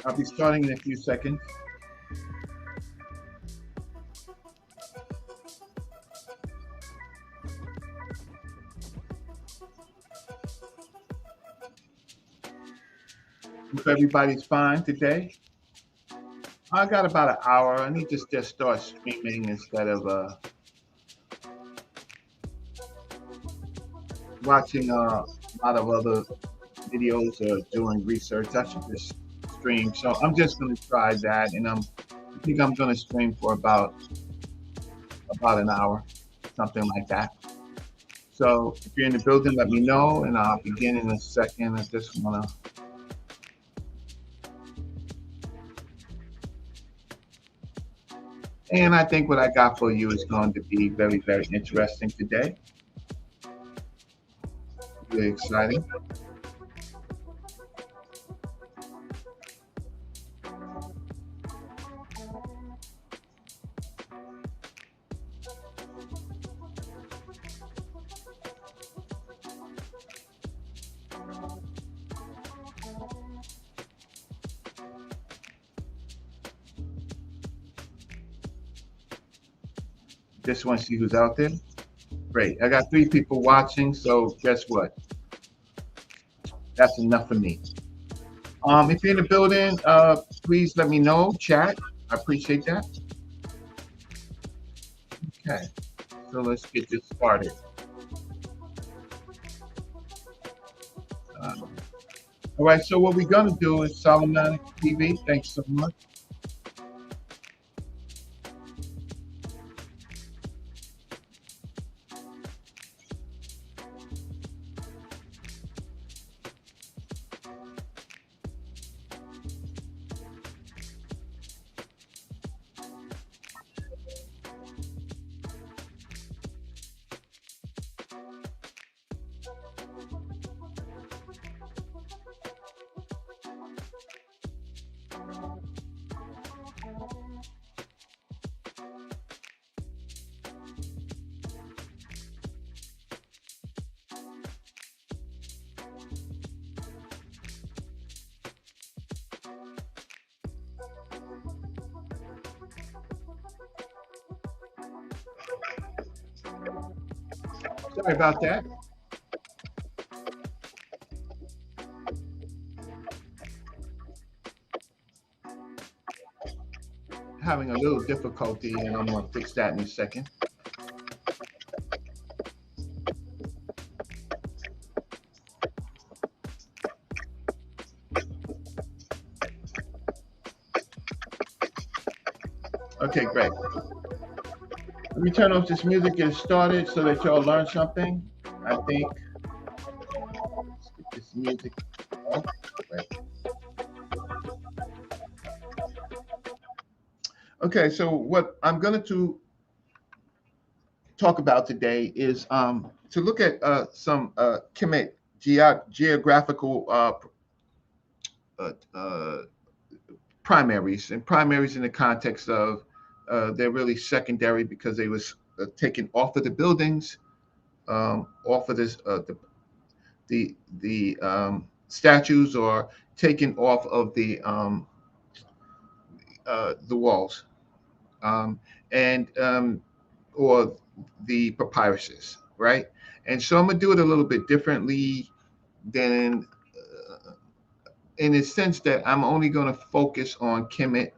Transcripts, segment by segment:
I'll be starting in a few seconds. Hope everybody's fine today. I got about an hour. I need to just start streaming instead of watching a lot of other videos or doing research. I should just stream. So I'm just going to try that, and I think I'm going to stream for about an hour, something like that. So if you're in the building, let me know, and I'll begin in a second. I just want to. And I think what I got for you is going to be very, very interesting today. Really exciting. Just want to see who's out there. Great. I got 3 people watching, so guess what? That's enough for me. If you're in the building, please let me know. Chat. I appreciate that. Okay. So let's get this started. Um, all right. So what we're gonna do is Solomon TV. Thanks so much. Sorry about that. Having a little difficulty, and I'm gonna fix that in a second. Okay, great. Let me turn off this music, get started so that y'all learn something. I think let's get this music off. Right. Okay, so what I'm going to talk about today is to look at some geographical uh, uh, primaries, and primaries in the context of they're really secondary because they was taken off of the buildings, off of this the statues, or taken off of the walls, um, and or the papyruses, right? And so I'm gonna do it a little bit differently than in the sense that I'm only going to focus on Kemet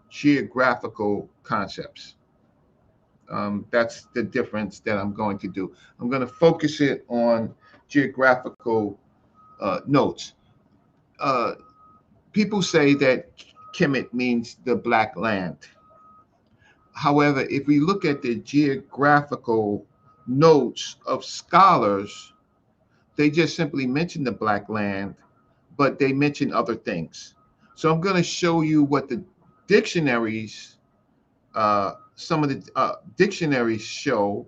geographical concepts. That's the difference that I'm going to do. I'm going to focus it on geographical notes. Uh, People say that Kemet means the black land. However, if we look at the geographical notes of scholars, they just simply mention the black land, but they mention other things. So I'm going to show you what the dictionaries, some of the dictionaries show,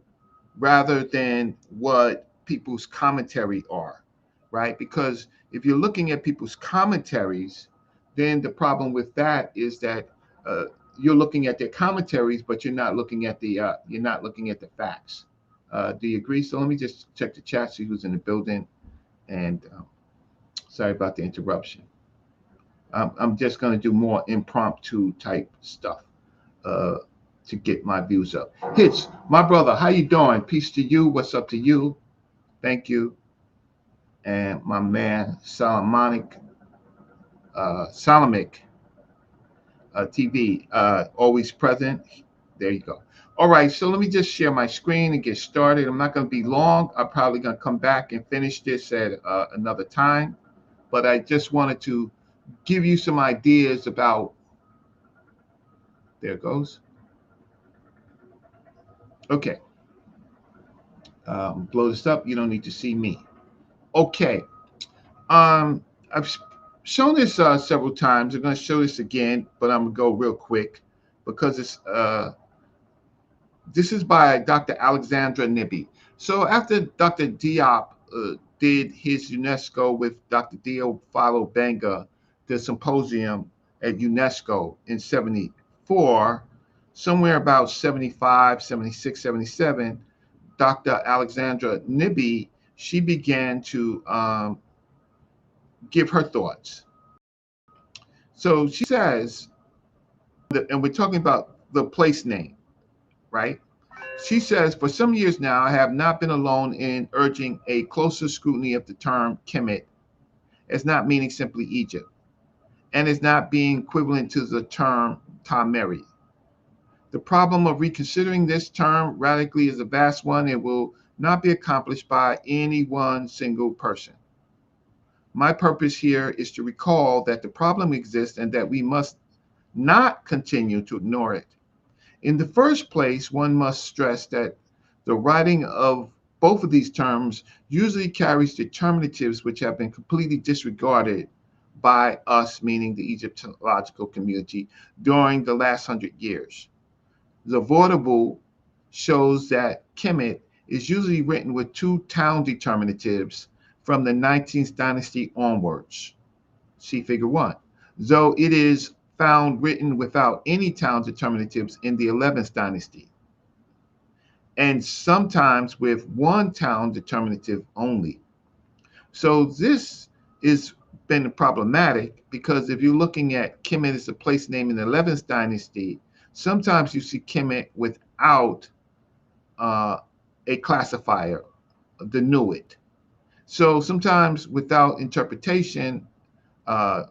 rather than what people's commentary are, right? Because if you're looking at people's commentaries, then the problem with that is that uh, you're looking at their commentaries, but you're not looking at the facts. Do you agree? So let me just check the chat, see who's in the building, and sorry about the interruption. I'm just going to do more impromptu type stuff uh, to get my views up. Hitch, my brother, how you doing? Peace to you. What's up to you? Thank you. And my man Solomonic TV, always present. There you go. All right, so let me just share my screen and get started. I'm not going to be long. I'm probably going to come back and finish this at another time. But I just wanted to give you some ideas about. There it goes. Okay. Blow this up. You don't need to see me. Okay. I've shown this several times. I'm going to show this again, but I'm going to go real quick because this is by Dr. Alexandra Nibby. So after Dr. Diop did his UNESCO with Dr. Diofalo Benga, the symposium at UNESCO in 74, somewhere about 75, 76, 77, Dr. Alexandra Nibby, she began to give her thoughts. So she says, and we're talking about the place name, right? She says, for some years now, I have not been alone in urging a closer scrutiny of the term Kemet as not meaning simply Egypt, and as not being equivalent to the term Tameri. The problem of reconsidering this term radically is a vast one and will not be accomplished by any one single person. My purpose here is to recall that the problem exists and that we must not continue to ignore it. In the first place, one must stress that the writing of both of these terms usually carries determinatives which have been completely disregarded by us, meaning the Egyptological community, during the last 100 years. The Vodable shows that Kemet is usually written with two town determinatives from the 19th dynasty onwards. See figure 1. Though it is found written without any town determinatives in the 11th dynasty, and sometimes with one town determinative only. So this has been problematic because if you're looking at Kemet as a place name in the 11th dynasty, sometimes you see Kemet without a classifier, the Nuit. So sometimes without interpretation, uh,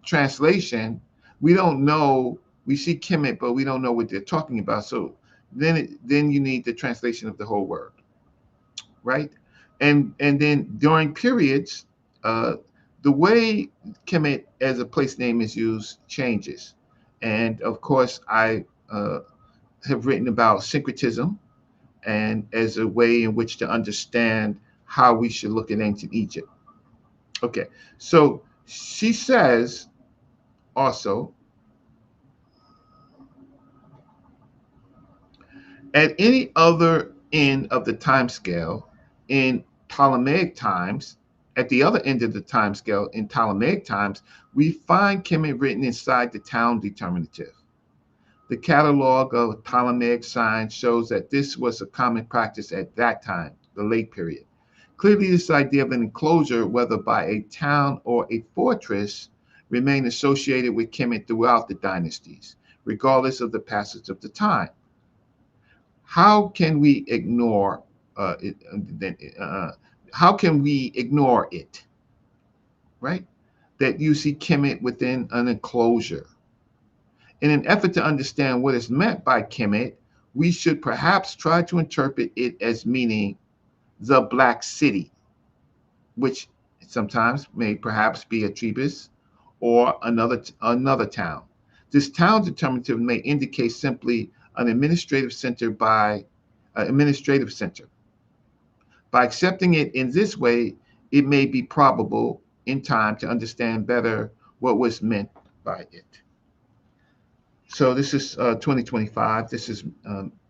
translation, we don't know. We see Kemet, but we don't know what they're talking about. So then you need the translation of the whole word, right? And then during periods, the way Kemet as a place name is used changes. And of course, I have written about syncretism and as a way in which to understand how we should look at ancient Egypt. Okay, so she says also, at any other end of the time scale in Ptolemaic times, at the other end of the time scale in Ptolemaic times, we find Kemet written inside the town determinative. The catalog of Ptolemaic signs shows that this was a common practice at that time, the late period. Clearly, this idea of an enclosure, whether by a town or a fortress, remained associated with Kemet throughout the dynasties, regardless of the passage of the time. How can we ignore it? How can we ignore it? Right? That you see Kemet within an enclosure. In an effort to understand what is meant by Kemet, we should perhaps try to interpret it as meaning the Black City, which sometimes may perhaps be a Trebus or another town. This town determinative may indicate simply an administrative center by administrative center. By accepting it in this way, it may be probable in time to understand better what was meant by it. So this is 2025. This is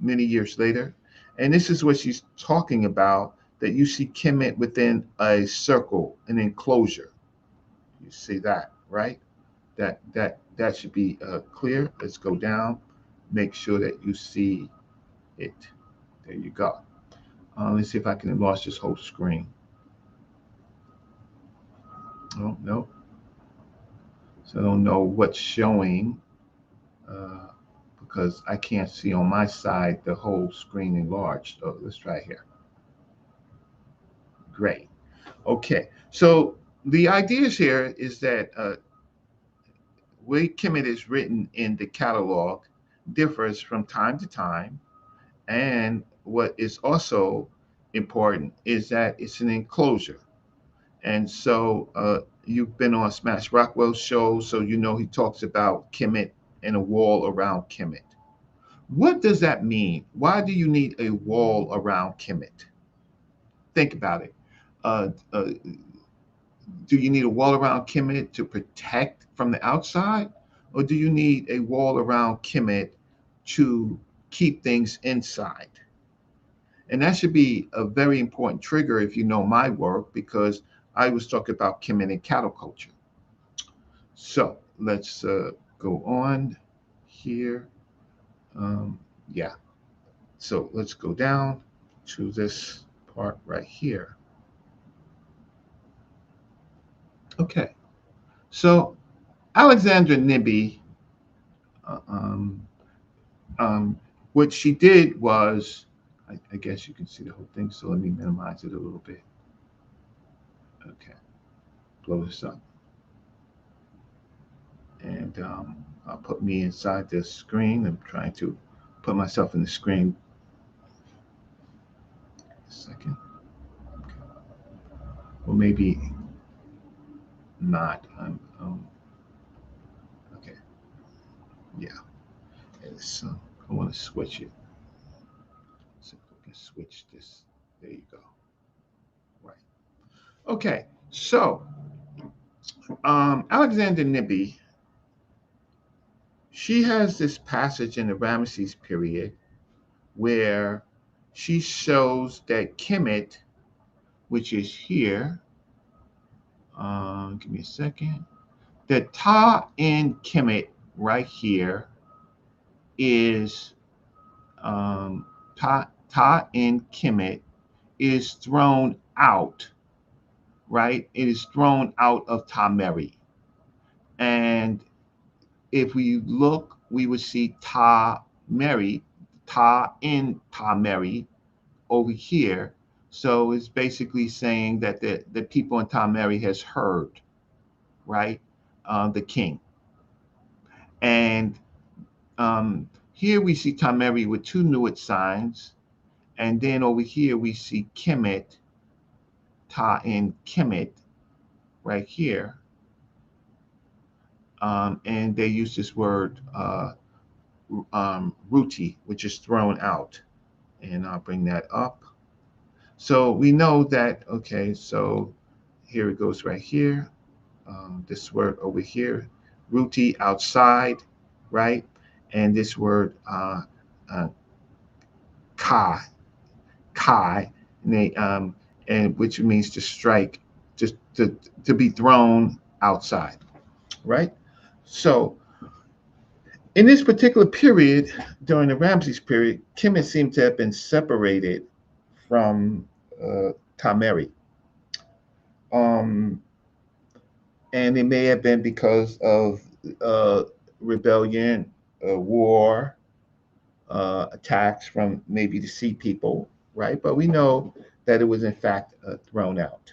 many years later. And this is what she's talking about, that you see Kemet within a circle, an enclosure. You see that, right? That should be clear. Let's go down. Make sure that you see it. There you go. Let's see if I can enlarge this whole screen. Oh, no. So I don't know what's showing because I can't see on my side the whole screen enlarged. So let's try here. Great. Okay. So the ideas here is that way Kemet is written in the catalog differs from time to time. And what is also important is that it's an enclosure. And so you've been on Smash Rockwell's show, so you know he talks about Kemet and a wall around Kemet. What does that mean? Why do you need a wall around Kemet? Think about it. Uh, uh, do you need a wall around Kemet to protect from the outside? Or do you need a wall around Kemet to keep things inside? And that should be a very important trigger if you know my work, because I was talking about Kemet and cattle culture. So let's go on here. Um, yeah. So let's go down to this part right here. Okay. So Alexandra Nibby, uh, um, um, what she did was, I guess you can see the whole thing. So let me minimize it a little bit. Okay. Blow this up. And I'll put me inside this screen. I'm trying to put myself in the screen. A second. Okay. Or maybe not. Okay. Yeah. It's, I want to switch it. So we can switch this. There you go. Right. Okay. So Alexander Nibby, she has this passage in the Ramesses period where she shows that Kemet, which is here, give me a second. The Ta in Kemet right here is Ta in Kemet is thrown out, right? It is thrown out of Tameri. And if we look, we would see Tameri, Ta in Tameri over here. So it's basically saying that the people in Tameri has heard, right? The king. And here we see Tameri with two Nuit signs. And then over here we see Kemet, Ta in Kemet, right here. And they use this word ruti, which is thrown out. And I'll bring that up. So we know that, okay, so here it goes right here. This word over here, ruti, outside, right? And this word uh, kai, kai, and, and which means to strike, just to be thrown outside, right? So in this particular period, during the Ramses period, Kemet seemed to have been separated from Tameri. Um, and it may have been because of uh, rebellion, war, attacks from maybe the sea people, right? But we know that it was in fact thrown out.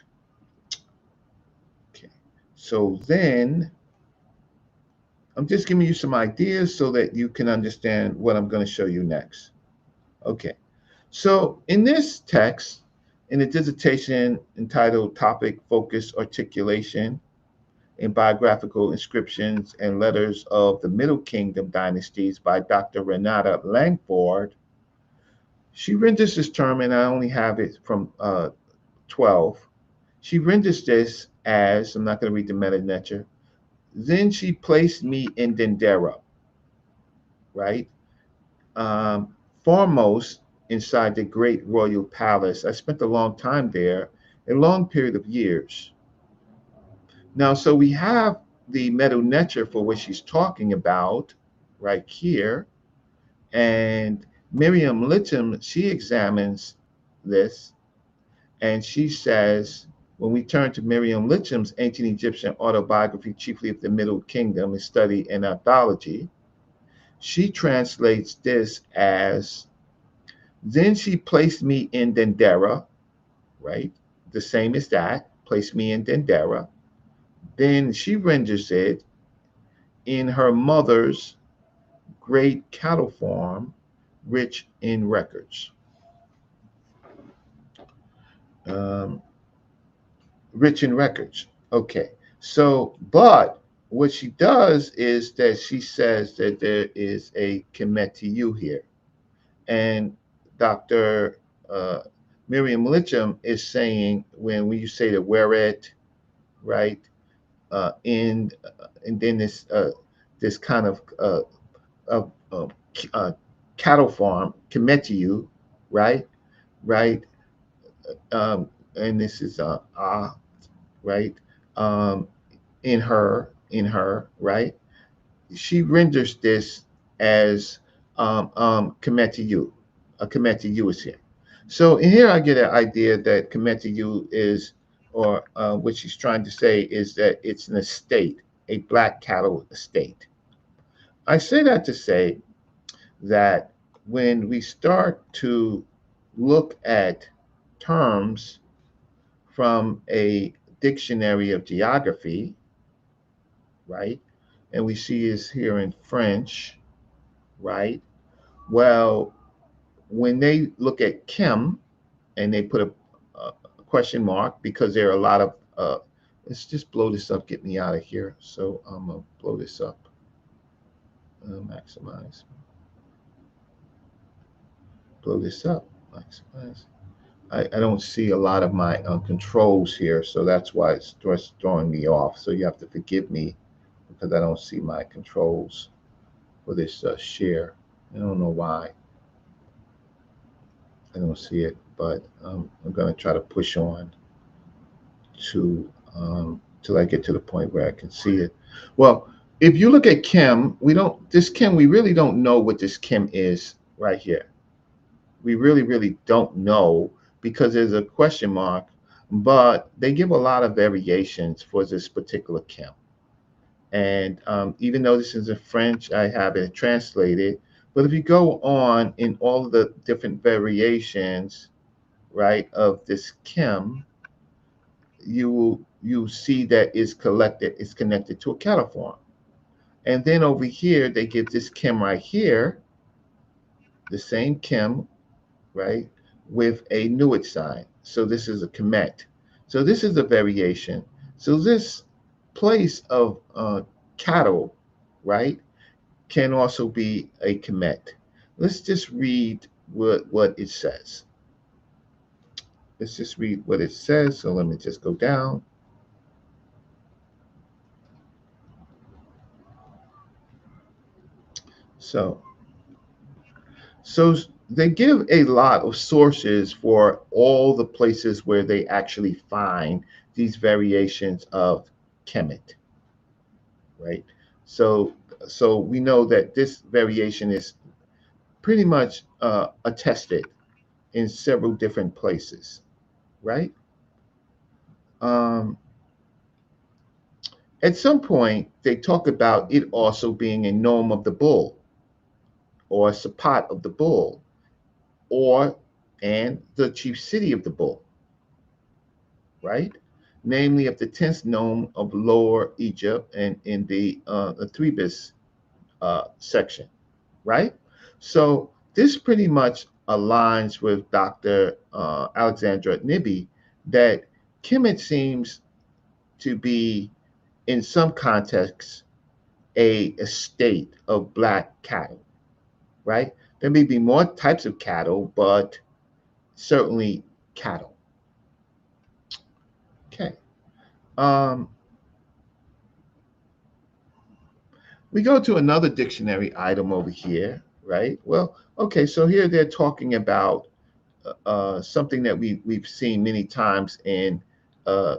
Okay. So then I'm just giving you some ideas so that you can understand what I'm going to show you next. Okay. So in this text, in the dissertation entitled Topic Focus Articulation in Biographical Inscriptions and Letters of the Middle Kingdom Dynasties by Dr. Renata Langford, she renders this term, and I only have it from 12. She renders this as, I'm not going to read the meta nature, then she placed me in Dendera, right? Um, Foremost inside the great royal palace. I spent a long time there, a long period of years. Now, so we have the metal nature for what she's talking about right here. And Miriam Litton, she examines this and she says When we turn to Merriam-Webster's ancient Egyptian autobiography, chiefly of the Middle Kingdom, and study and anthology, she translates this as, then she placed me in Dendera, right? The same as that, placed me in Dendera. Then she renders it in her mother's great cattle farm, rich in records. Um, Rich in records. Okay. So, but what she does is that she says that there is a Km.t here. And Dr. Uh, Miriam Litcham is saying when you say the whereat, right? And then this kind of uh, cattle farm, Km.t, right? Right? And this is right? Um, right? She renders this as Km.t, a Km.t is here. So in here, I get an idea that Km.t is, or what she's trying to say is that it's an estate, a black cattle estate. I say that to say that when we start to look at terms from a dictionary of geography, right? And we see is here in French, right? Well, when they look at Kim and they put a question mark because there are a lot of, let's just blow this up, get me out of here. So I'm going to blow this up, maximize, blow this up, maximize. I don't see a lot of my controls here, so that's why it's just throwing me off. So you have to forgive me because I don't see my controls for this share. I don't know why I don't see it, but I'm going to try to push on to till I get to the point where I can see it. Well, if you look at Kim, we really don't know what this Kim is right here. We really don't know because there's a question mark, but they give a lot of variations for this particular Kim. And even though this is in French, I have it translated. But if you go on in all of the different variations, right, of this Kim, you see that it's connected to a cattle farm. And then over here, they give this Kim right here, the same Kim, right, with a Nuit sign. So this is a Kemet. So this is a variation. So this place of cattle, right, can also be a Kemet. Let's just read what it says. Let's just read what it says. So let me just go down. So So they give a lot of sources for all the places where they actually find these variations of Kemet, right? So so we know that this variation is pretty much attested in several different places, right? Um, at some point, they talk about it also being a nome of the bull or a sapat of the bull or and the chief city of the bull, right? Namely of the 10th nome of Lower Egypt and in the Thebes section, right? So this pretty much aligns with Dr. Alexandra Nibby that Kemet seems to be, in some contexts, a estate of black cattle, right? There may be more types of cattle, but certainly cattle. Okay. Um, we go to another dictionary item over here, right? Well, okay, so here they're talking about something that we've seen many times in uh,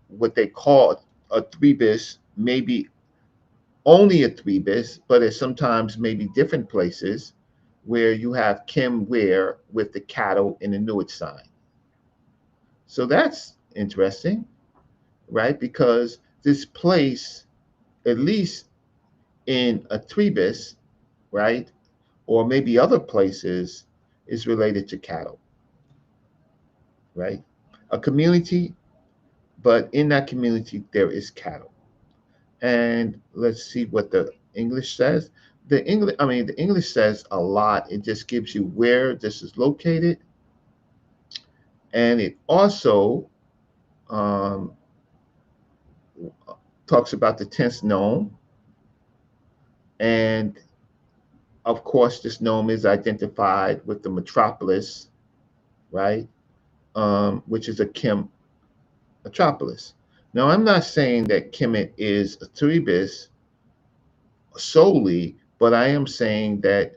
what they call a threbus, maybe only a threbus, but it's sometimes maybe different places where you have Kim ware with the cattle in the Nuit sign. So that's interesting, right? Because this place, at least in Atrebus, right, or maybe other places, is related to cattle, right? A community, but in that community there is cattle. And let's see what the English says. The English says a lot. It just gives you where this is located, and it also um, talks about the tense nome, and of course, this nome is identified with the metropolis, right? Which is a Kim metropolis. Now, I'm not saying that Kemet is a Terebus solely, but I am saying that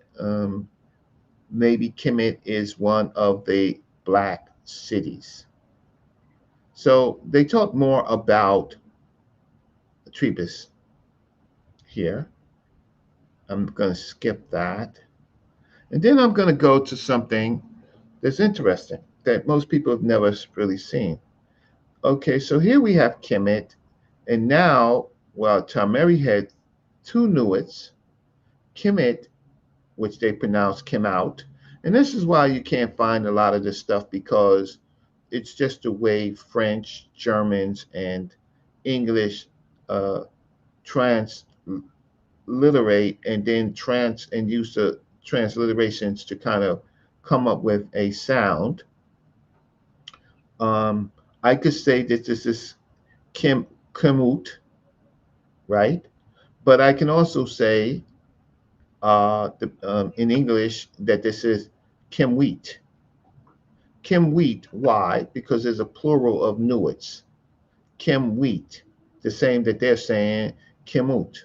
maybe Kemet is one of the black cities. So they talk more about Trebus here. I'm going to skip that. And then I'm going to go to something that's interesting that most people have never really seen. Okay, so here we have Kemet, and now, well, Tameri had two Nuits, Kemet, which they pronounce Kim out. And this is why you can't find a lot of this stuff because it's just the way French, Germans, and English uh, transliterate and then use the transliterations to kind of come up with a sound. Um, I could say that this is Kimut, right? But I can also say in English that this is Kimwheat. Kimwheat, why? Because there's a plural of Nuits. Kimwheat, the same that they're saying Kimut,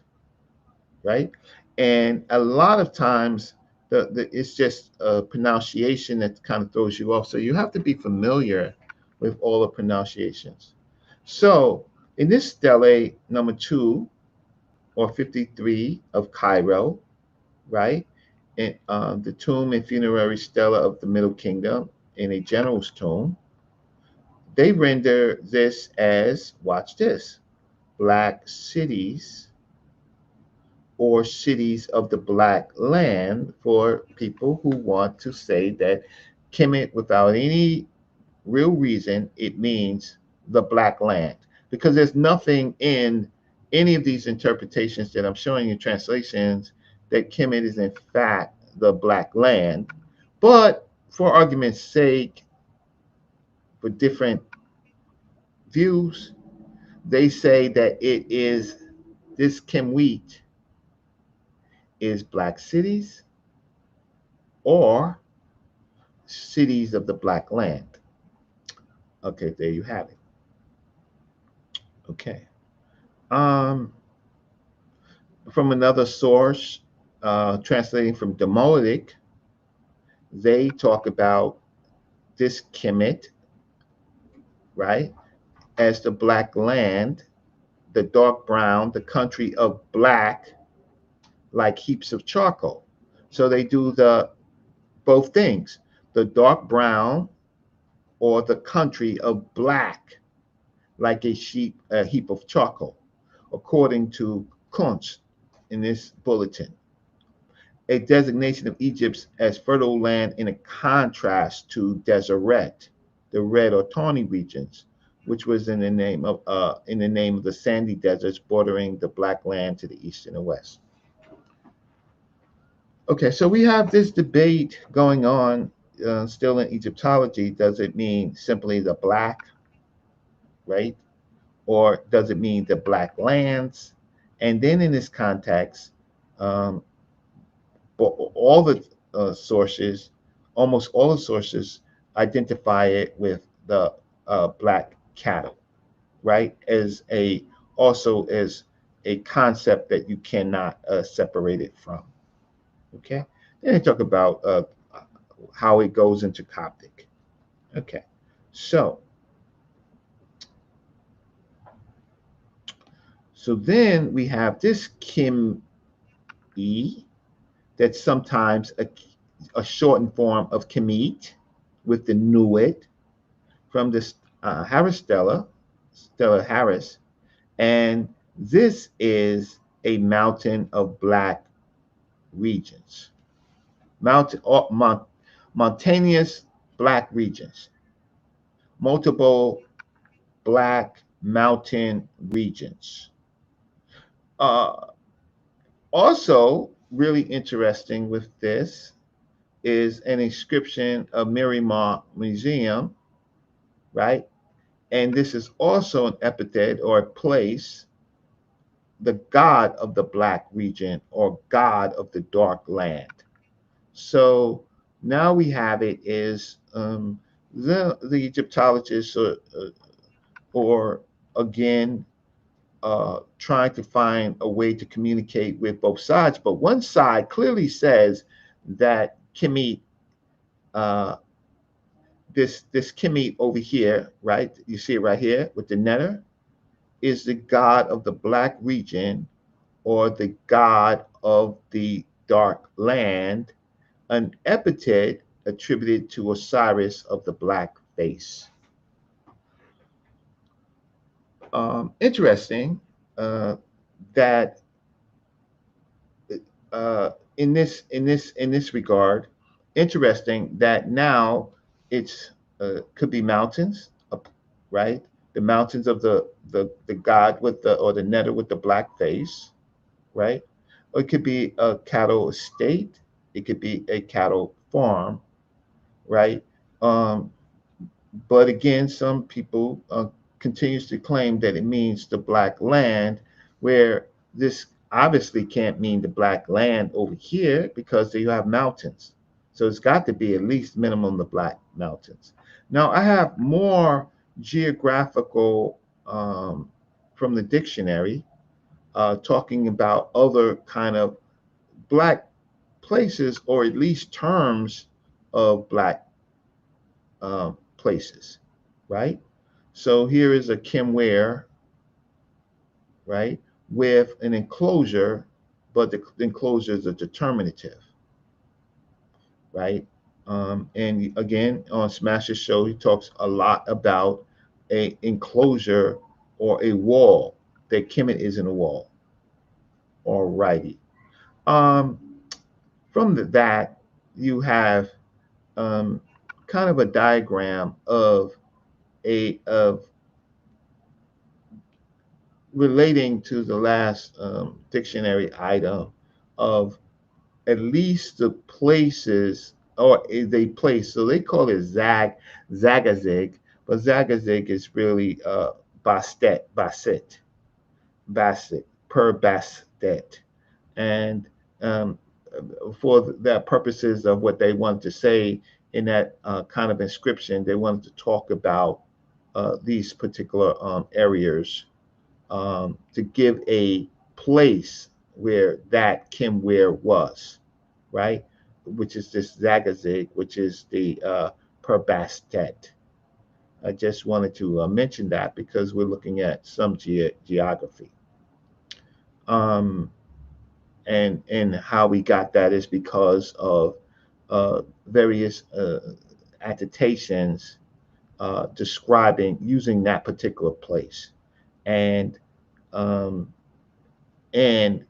right? And a lot of times it's just a pronunciation that kind of throws you off. So you have to be familiar with all the pronunciations. So in this stele number 2 or 53 of Cairo, right? And, the tomb and funerary stela of the Middle Kingdom in a general's tomb, they render this as, watch this, black cities or cities of the black land for people who want to say that Kemet, without any real reason, it means the black land. Because there's nothing in any of these interpretations that I'm showing you translations that Kemet is in fact the black land. But for argument's sake, for different views, they say that it is this Kemwheat is black cities or cities of the black land. Okay, there you have it. Okay. Um, from another source, translating from Demotic, they talk about this Kemet, right, as the black land, the dark brown, the country of black, like heaps of charcoal. So they do the both things, the dark brown or the country of black, like a heap of charcoal, according to Kunz in this bulletin. A designation of Egypt as fertile land in a contrast to Deseret, the red or tawny regions, which was in the name of the sandy deserts bordering the black land to the east and the west. Okay, so we have this debate going on still in Egyptology. Does it mean simply the black, right? Or does it mean the black lands? And then in this context, um, all the sources, almost all the sources, identify it with the black cattle, right? Also as a concept that you cannot separate it from. Okay. Then they talk about how it goes into Coptic. Okay. So then we have this Kim E, that's sometimes a shortened form of Kemet with the Nuit from this Harris Stella Harris, and this is a mountain of black regions, mountainous black regions, multiple black mountain regions. Uh, Also, really interesting with this is an inscription of Miramar Museum, right? And this is also an epithet or a place, the god of the black region or god of the dark land. So now we have it is the Egyptologists or again trying to find a way to communicate with both sides. But one side clearly says that Km.t, uh, this Km.t over here, right? You see it right here with the netter, is the god of the black region or the god of the dark land, an epithet attributed to Osiris of the black face. Interesting that in this regard, interesting that now it's could be mountains, right? The mountains of the god with the or the netter with the black face, right? Or it could be a cattle estate. It could be a cattle farm, right? Um, but again, some people continues to claim that it means the black land, where this obviously can't mean the black land over here because you have mountains. So it's got to be at least minimum the black mountains. Now I have more geographical from the dictionary talking about other kind of black places or at least terms of black places, right? So here is a kimware, right, with an enclosure, but the enclosure is a determinative, right? And again, on Smasher's show, he talks a lot about a enclosure or a wall. That Kemet isn't a wall. All righty. Um, from that, you have kind of a diagram of of relating to the last dictionary item of at least the places or they place. So they call it Zagazig, but Zagazig is really Bastet, per Bastet. And um, for the purposes of what they wanted to say in that kind of inscription, they wanted to talk about these particular areas to give a place where that kimware was, right? Which is this Zagazig, which is the Perbastet. I just wanted to mention that because we're looking at some geography. Um, and how we got that is because of various attestations describing using that particular place. And um, and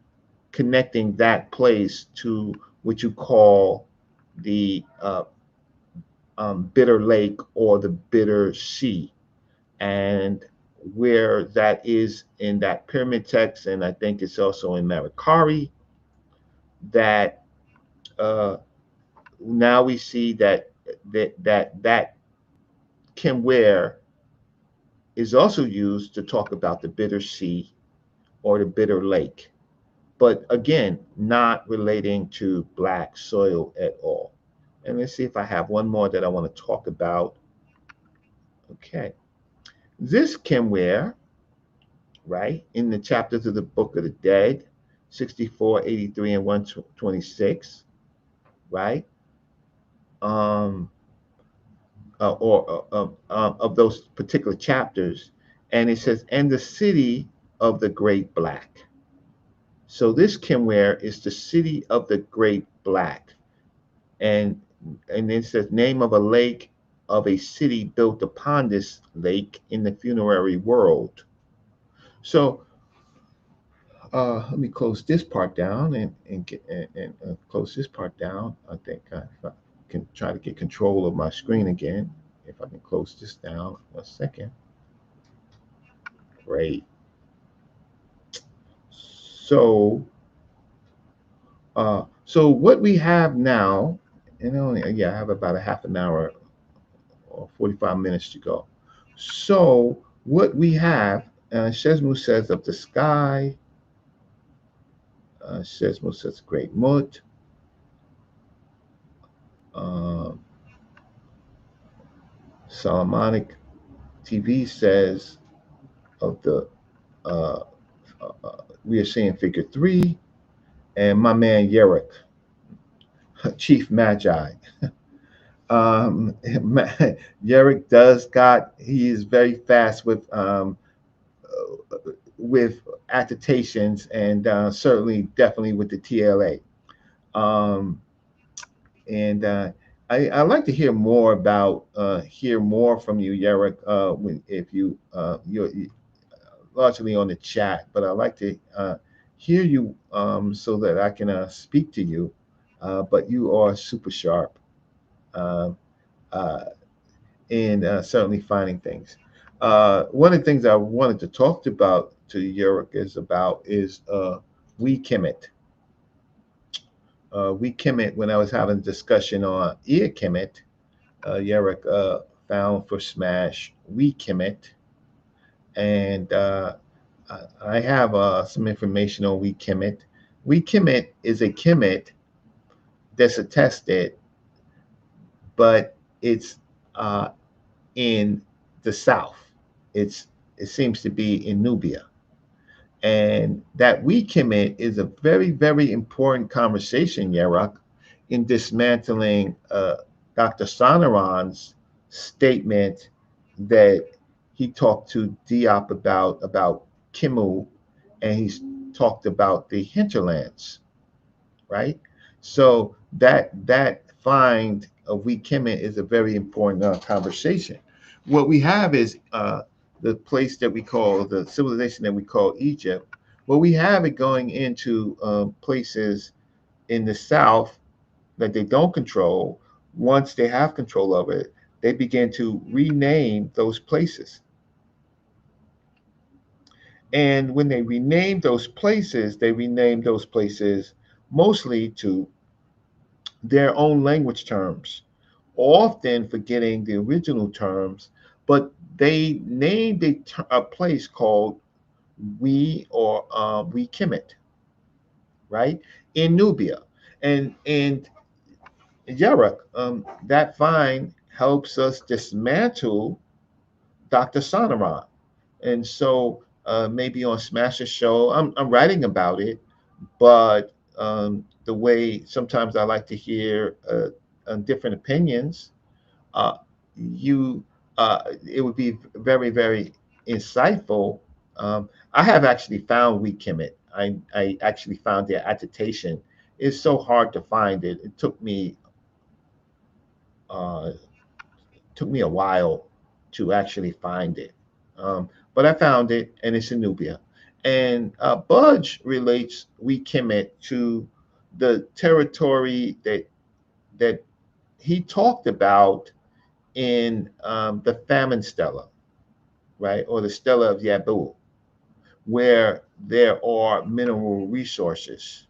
connecting that place to what you call the bitter lake or the bitter sea, and where that is in that pyramid text, and I think it's also in Marikari, that uh, now we see that kimware is also used to talk about the bitter sea or the bitter lake, but again, not relating to black soil at all. And let's see if I have one more that I want to talk about. Okay. This kimware, right, in the chapters of the Book of the Dead, 64, 83, and 126, right? Um, of those particular chapters. And it says, and the city of the great black. So this kimware is the city of the great black. And and it says name of a lake of a city built upon this lake in the funerary world. So let me close this part down and close this part down. I think if I can try to get control of my screen again. If I can close this down, 1 second. Great. So, so what we have now, and only yeah, I have about a half an hour or 45 minutes to go. So what we have, Shesmu says of the sky, Shesmu says great mut. Uh, Solomonic TV says of the, uh, we are seeing figure 3, and my man Yerrick, Chief Magi. Yerrick does got, he is very fast with attestations and certainly definitely with the TLA. Um, and I like to hear more from you, Yerrick, if you're largely on the chat, but I like to hear you so that I can speak to you. But you are super sharp. Um, uh, in certainly finding things. One of the things I wanted to talk about to Yurik is we Kemet. We Kemet, when I was having a discussion on ear Kemet, Yurik found for Smash we Kemet, and I have some information on we Kemet. We Kemet is a Kemet that's attested, but it's uh, in the south. It's it seems to be in Nubia. And that we commit is a very, very important conversation, Yarak, in dismantling Dr. Sonaran's statement that he talked to Diop about Kimu, and he's talked about the hinterlands, right? So that find of we Kemet is a very important conversation. What we have is the place that we call the civilization that we call Egypt. Well, we have it going into places in the south that they don't control. Once they have control of it, they begin to rename those places. And when they rename those places mostly to their own language terms, often forgetting the original terms, but they named a place called We Kemet, right, in Nubia, and Yarak. That find helps us dismantle Dr. Sonoran, and so maybe on Smasher Show, I'm writing about it, but the way sometimes I like to hear different opinions, uh, you it would be very, very insightful. I have actually found We Kemet. I actually found their attestation. It's so hard to find it. It uh, took me a while to actually find it, but I found it, and it's in Nubia. And Budge relates We Kemet to the territory that he talked about in the famine stela, right, or the stela of Yabu, where there are mineral resources.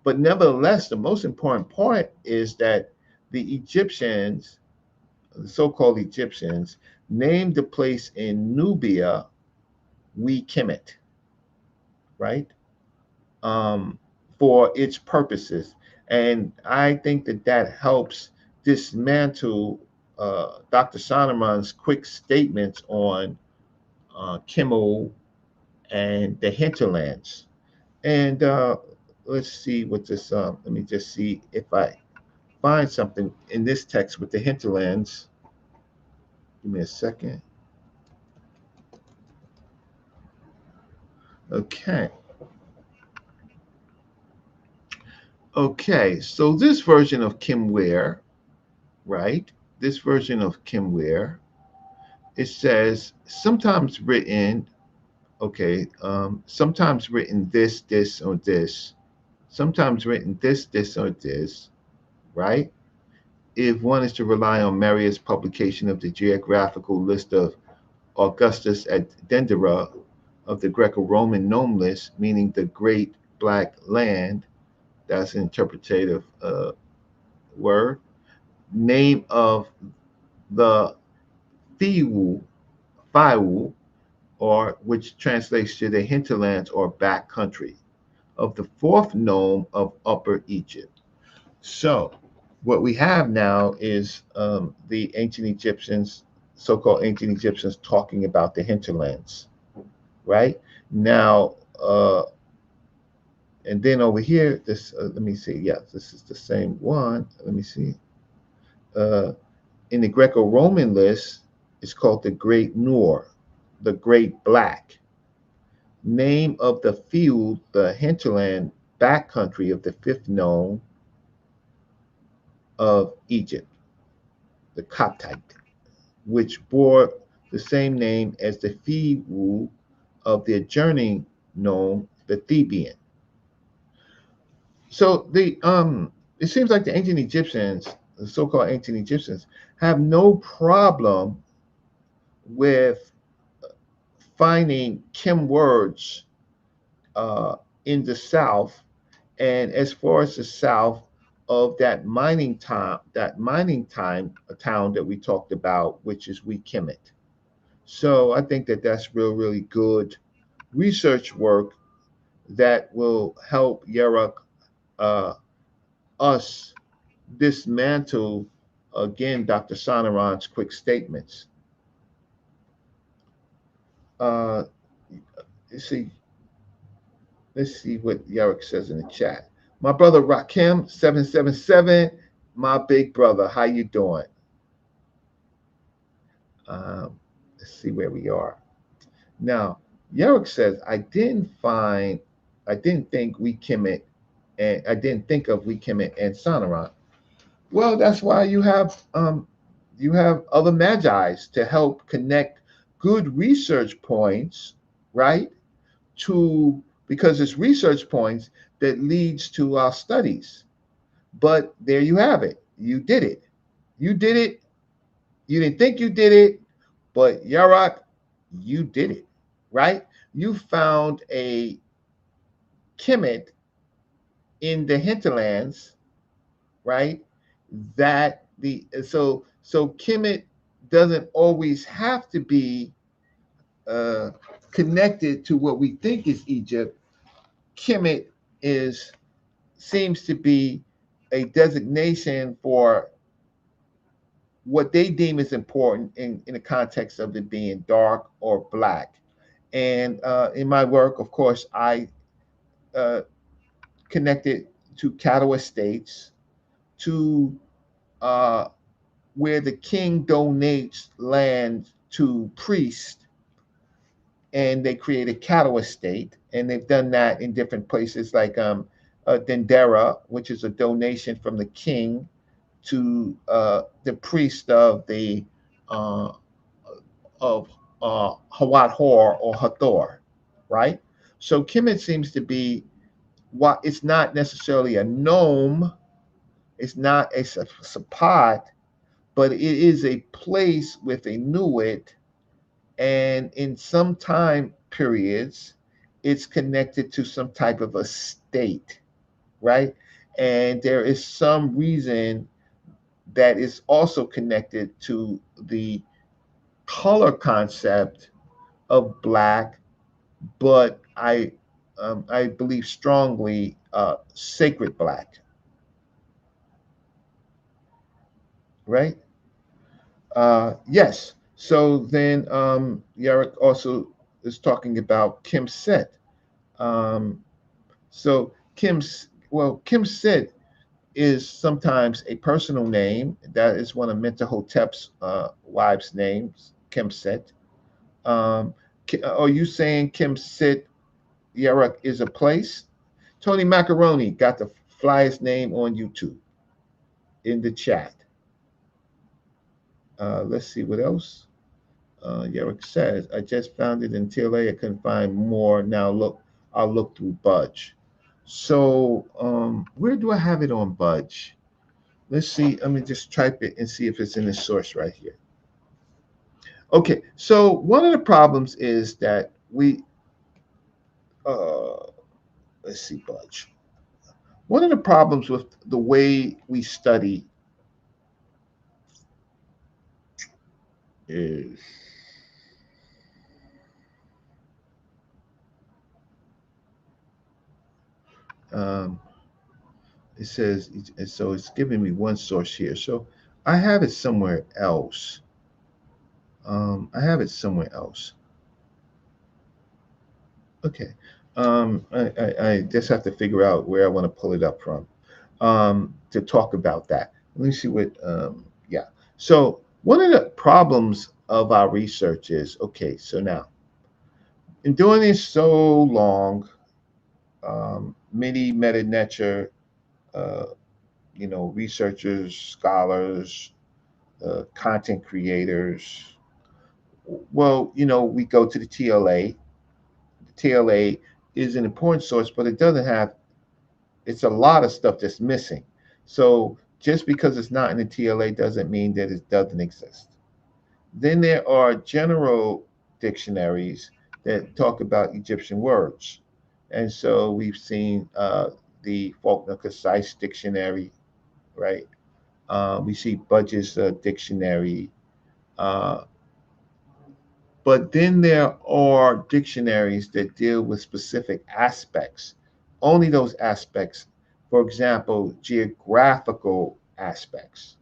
But nevertheless, the most important point is that the Egyptians, the so-called Egyptians, named the place in Nubia We Kemet, right, um, for its purposes. And I think that helps dismantle Dr. Sonoran's quick statements on Kimmel and the hinterlands. And let's see what this, let me just see if I find something in this text with the hinterlands. Give me a second. Okay. Okay. So this version of Kim Ware, right? this version of kimware, it says sometimes written, okay, sometimes written this, or this, sometimes written this, or this, right? If one is to rely on Marius' publication of the geographical list of Augustus at Dendera of the Greco-Roman nome list, meaning the Great Black Land, that's an interpretative word, name of the Fiwu, Fiwu, or which translates to the hinterlands or back country of the fourth nome of Upper Egypt. So, what we have now is the ancient Egyptians, so-called ancient Egyptians, talking about the hinterlands, right? Now, and then over here, this let me see. Yes, this is the same one. Let me see. Uh, in the Greco-Roman list, it's called the Great Nur, the Great Black. Name of the field, the hinterland backcountry of the fifth nome of Egypt, the Koptite, which bore the same name as the field of the adjoining nome, the Theban. So it seems like the ancient Egyptians, the so-called ancient Egyptians, have no problem with finding Kim words uh, in the South, and as far as the South of that mining time a town that we talked about, which is Kemet. So I think that that's really good research work that will help Yeruk uh, us dismantle again Dr. Sonoran's quick statements. Uh, see, let's see what Yeruk says in the chat. My brother Rakim 777, my big brother, how you doing? Um, let's see where we are now. Yeruk says, I didn't think we Kemet, and I didn't think of we Kemet and Sonoran. Well, that's why you have other magi's to help connect good research points, right? To because it's research points that leads to our studies. But there you have it. You did it. You did it. You didn't think you did it, but Yarak, you did it, right? You found a Kemet in the hinterlands, right? That the so Kemet doesn't always have to be uh, connected to what we think is Egypt. Kemet is seems to be a designation for what they deem is important in the context of it being dark or black. And in my work, of course, I uh, connected to cattle estates, to uh, where the king donates land to priests and they create a cattle estate. And they've done that in different places like Dendera, which is a donation from the king to the priest of the uh, of Hawat Hor or Hathor, right? So Kemet seems to be what it's not necessarily a nome, it's not a sapat, but it is a place with a nuit, and in some time periods, it's connected to some type of a state, right? And there is some reason that is also connected to the color concept of black, but I believe strongly sacred black, right? Yes. So then Yarek also is talking about Kim Set. Um, so Kim Set is sometimes a personal name. That is one of Mentuhotep's wives' names, Kim Set. Um, are you saying Kim Sit Yarak is a place? Tony Macaroni got the flyest name on YouTube in the chat. Let's see what else. Yerrick says, I just found it in TLA. I couldn't find more. Now look, I'll look through Budge. So where do I have it on Budge? Let's see. Let me just type it and see if it's in the source right here. Okay. So one of the problems is that uh, let's see, Budge. One of the problems with the way we study is um, it says, so it's giving me one source here. So I have it somewhere else. I have it somewhere else. Okay. I just have to figure out where I want to pull it up from to talk about that. Let me see what, yeah. So one of the problems of our research is, okay, so now in doing this so long, many meta-nature, uh, researchers, scholars, content creators, well, we go to the TLA. The TLA is an important source, but it doesn't have, it's a lot of stuff that's missing. So just because it's not in the TLA doesn't mean that it doesn't exist. Then there are general dictionaries that talk about Egyptian words. And so we've seen the Faulkner Concise Dictionary, right? We see Budge's dictionary. Uh, but then there are dictionaries that deal with specific aspects, only those aspects. For example, geographical aspects.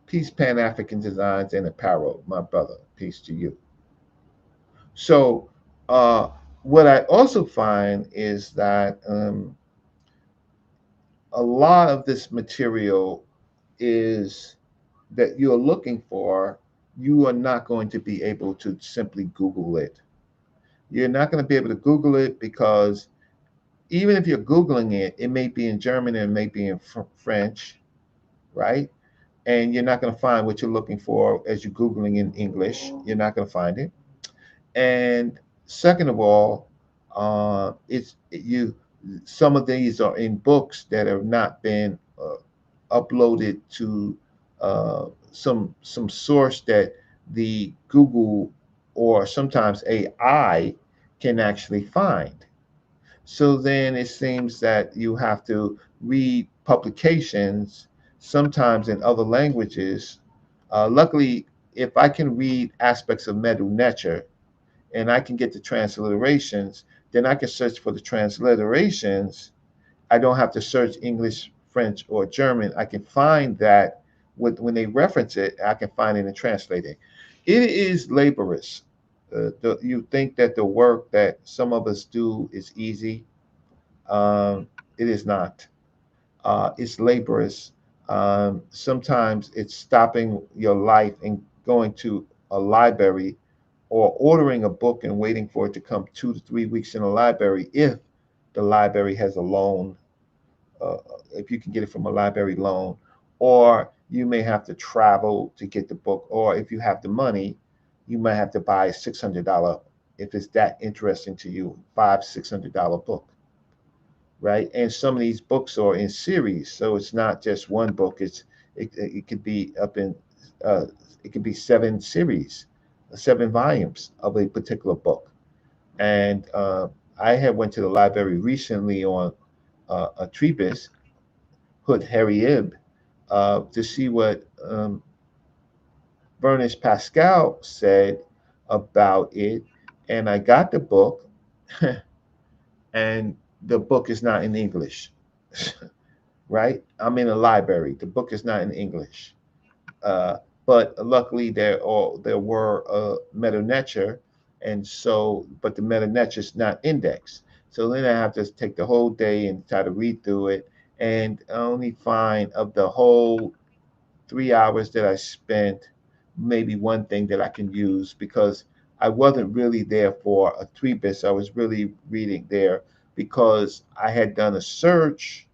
Peace, Pan African Designs and Apparel, my brother. Peace to you. So, uh, what I also find is that a lot of this material is that you're looking for, you are not going to be able to simply Google it. You're not going to be able to Google it because even if you're Googling it, it may be in German and it may be in French, right? And you're not going to find what you're looking for as you're Googling in English. You're not going to find it. And second of all, it's you. Some of these are in books that have not been uploaded to some source that the Google or sometimes AI can actually find. So then it seems that you have to read publications, sometimes in other languages. Luckily, if I can read aspects of Medu Neter and I can get the transliterations, then I can search for the transliterations. I don't have to search English, French, or German. I can find that when they reference it, I can find it and translate it. It is laborious. You think that the work that some of us do is easy. It is not. It's laborious. Sometimes it's stopping your life and going to a library or ordering a book and waiting for it to come 2 to 3 weeks in a library if the library has a loan, uh, if you can get it from a library loan, or you may have to travel to get the book, or if you have the money, you might have to buy a $600, if it's that interesting to you, $600 book, right? And some of these books are in series, so it's not just one book. It could be up in uh, it could be 7 series, 7 volumes of a particular book. And I had went to the library recently on a treatise, Hood Harrieb, to see what Bernice Pascal said about it, and I got the book, and the book is not in English. Right? I'm in a library. The book is not in English. Uh, but luckily there were meta nature, and so but the meta nature is not indexed. So then I have to take the whole day and try to read through it, and only find of the whole 3 hours that I spent, maybe one thing that I can use because I wasn't really there for a three bits. I was really reading there because I had done a search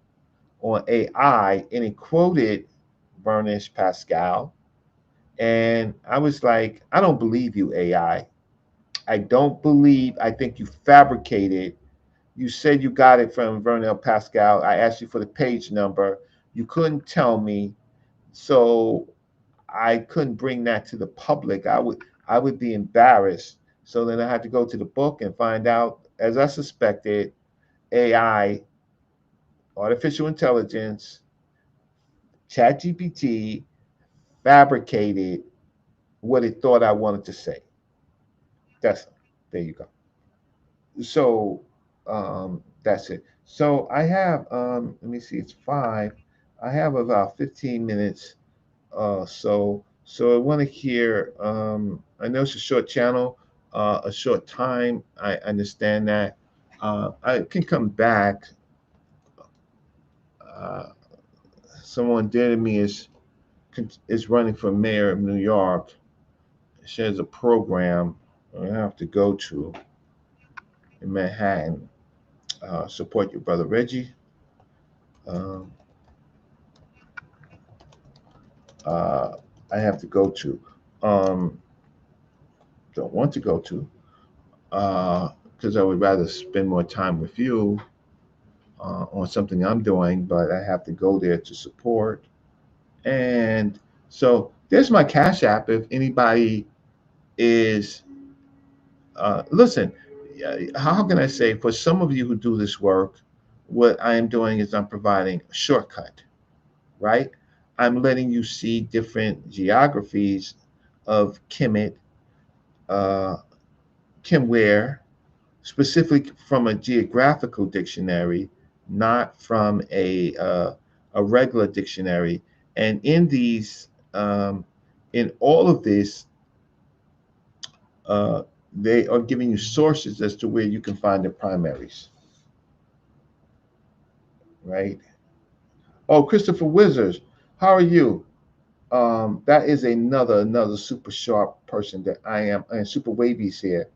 on AI and it quoted Bernice Pascal And I was like, I don't believe you, AI. I don't believe, I think you fabricated. You said you got it from Vernel Pascal. I asked you for the page number. You couldn't tell me. So I couldn't bring that to the public. I would be embarrassed. So then I had to go to the book and find out, as I suspected, AI, artificial intelligence, ChatGPT fabricated what it thought I wanted to say. That's There you go. So that's it. So I have let me see, it's 5. I have about 15 minutes. So I want to hear. I know it's a short channel, a short time. I understand that. I can come back. Uh, Someone dear to me is running for mayor of New York. She has a program I have to go to in Manhattan. Support your brother Reggie. Um, uh, I have to go to. Um, don't want to go to because I would rather spend more time with you on something I'm doing, but I have to go there to support. And so there's my Cash App. If anybody is, listen, how can I say, for some of you who do this work, what I am doing is I'm providing a shortcut, right? I'm letting you see different geographies of Kemet, uh, Kimware, specifically from a geographical dictionary, not from a regular dictionary. And in all of this, uh, they are giving you sources as to where you can find the primaries, right? Oh, Christopher Wizards, how are you? That is another super sharp person that I am, and Super Wavy's here.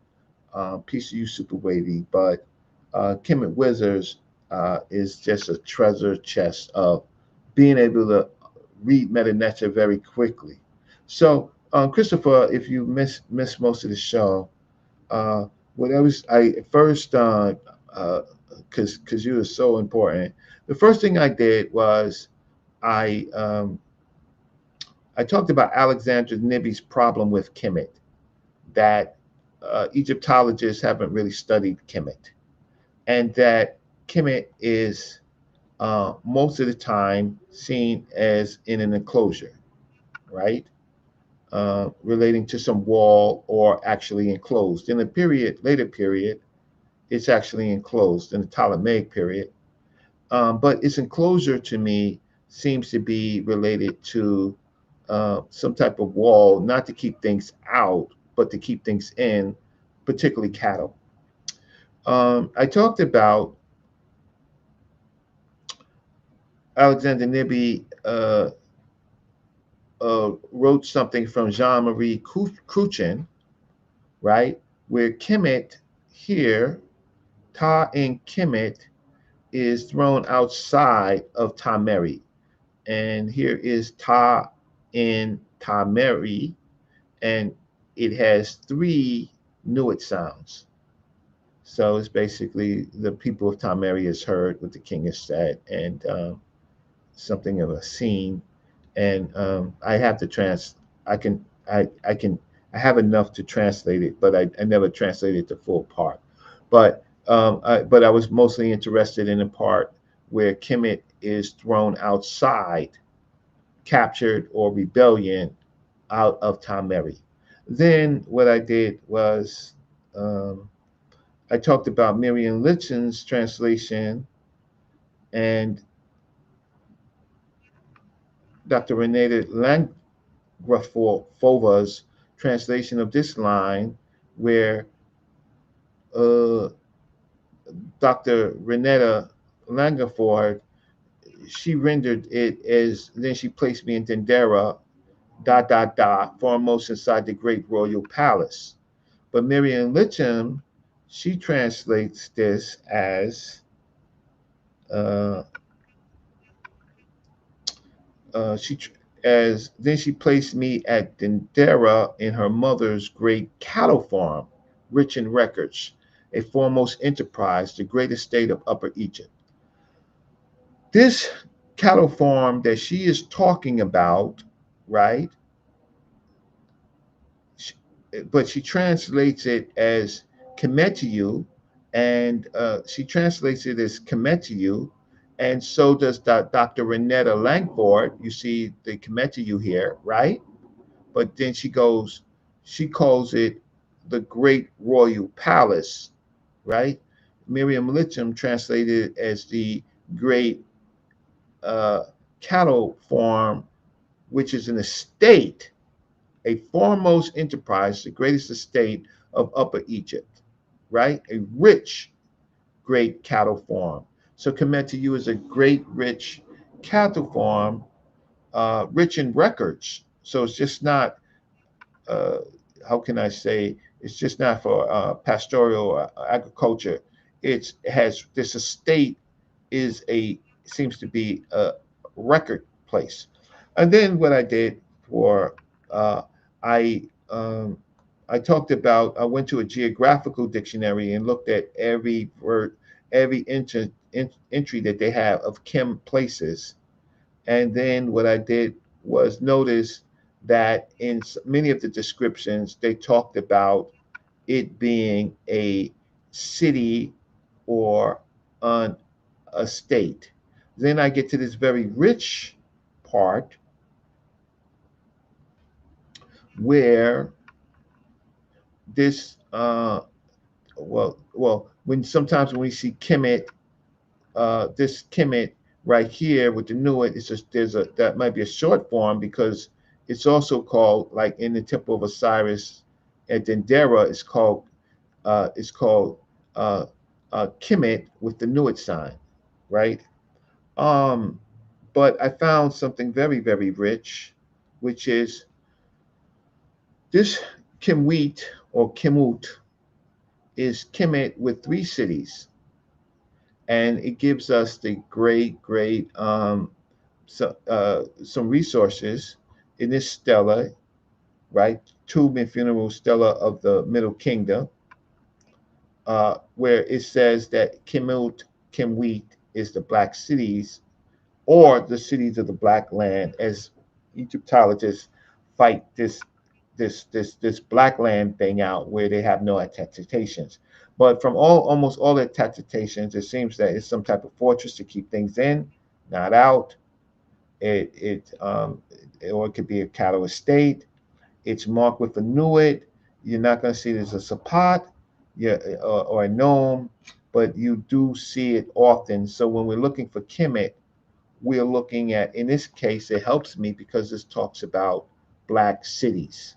Piece of you, Super Wavy. But Kemet Wizards is just a treasure chest of being able to read metanature very quickly. So, Christopher, if you miss most of the show, uh, what I was I first because you were so important. The first thing I did was I um, I talked about Alexander Nibby's problem with Kemet, that Egyptologists haven't really studied Kemet, and that Kemet is most of the time seen as in an enclosure, right? Relating to some wall or actually enclosed. In the later period, it's actually enclosed in the Ptolemaic period. But its enclosure to me seems to be related to some type of wall, not to keep things out, but to keep things in, particularly cattle. I talked about Alexander Nibby wrote something from Jean Marie Cruchen, right? Where Kemet here, Ta in Kemet, is thrown outside of Tameri. And here is Ta in Tameri, and it has 3 Nuit sounds. So it's basically the people of Tameri has heard what the king has said, and something of a scene. And I have to I can, I can, I have enough to translate it, but I never translated the full part. But I was mostly interested in the part where Kemet is thrown outside, captured or rebellion out of Tameri. Then what I did was um, I talked about Miriam Litton's translation and Dr. Renata Langrafova's translation of this line, where uh, Dr. Renata Langraford, she rendered it as, then she placed me in Dendera, foremost inside the great royal palace. But Miriam Litcham, she translates this as uh, she as then she placed me at Dendera in her mother's great cattle farm, rich in records, a foremost enterprise, the great estate of Upper Egypt. This cattle farm that she is talking about, right? Sh- but she translates it as Km.t, and she translates it as Km.t, and so does Dr. Renetta Langford. You see the Km.t here, right? But then she calls it the Great Royal Palace, right? Miriam Litcham translated it as the Great uh, Cattle Farm, which is an estate, a foremost enterprise, the greatest estate of Upper Egypt, right? A rich, great cattle farm. So Kemetu is a great, rich cattle farm, rich in records. So it's just not uh, how can I say, it's just not for pastoral agriculture. It has this estate is a seems to be a record place. And then what I did for uh, I um, I talked about I went to a geographical dictionary and looked at every word, every entry that they have of Kim places, and then what I did was notice that in many of the descriptions, they talked about it being a city or an estate. Then I get to this very rich part where this, when sometimes when we see Kemet, this Kemet right here with the Nuit, it's just there's a that might be a short form because it's also called like in the Temple of Osiris at Dendera, it's called uh, Kemet with the Nuit sign, right? Um, but I found something very very rich, which is this Kimwit or Kimut is Kemet with three cities, and it gives us the great some resources in this stela, right? Tomb and funeral stela of the Middle Kingdom, where it says that Kimut, Kimwit is the black cities or the cities of the black land, as Egyptologists fight this black land thing out where they have no attestations. But from almost all the attestations, it seems that it's some type of fortress to keep things in, not out. Or it could be a cattle estate. It's marked with a nuit. You're not going to see there's a sapat, yeah, or a gnome, but you do see it often. So when we're looking for Kemet, we're looking at, in this case, it helps me because this talks about black cities,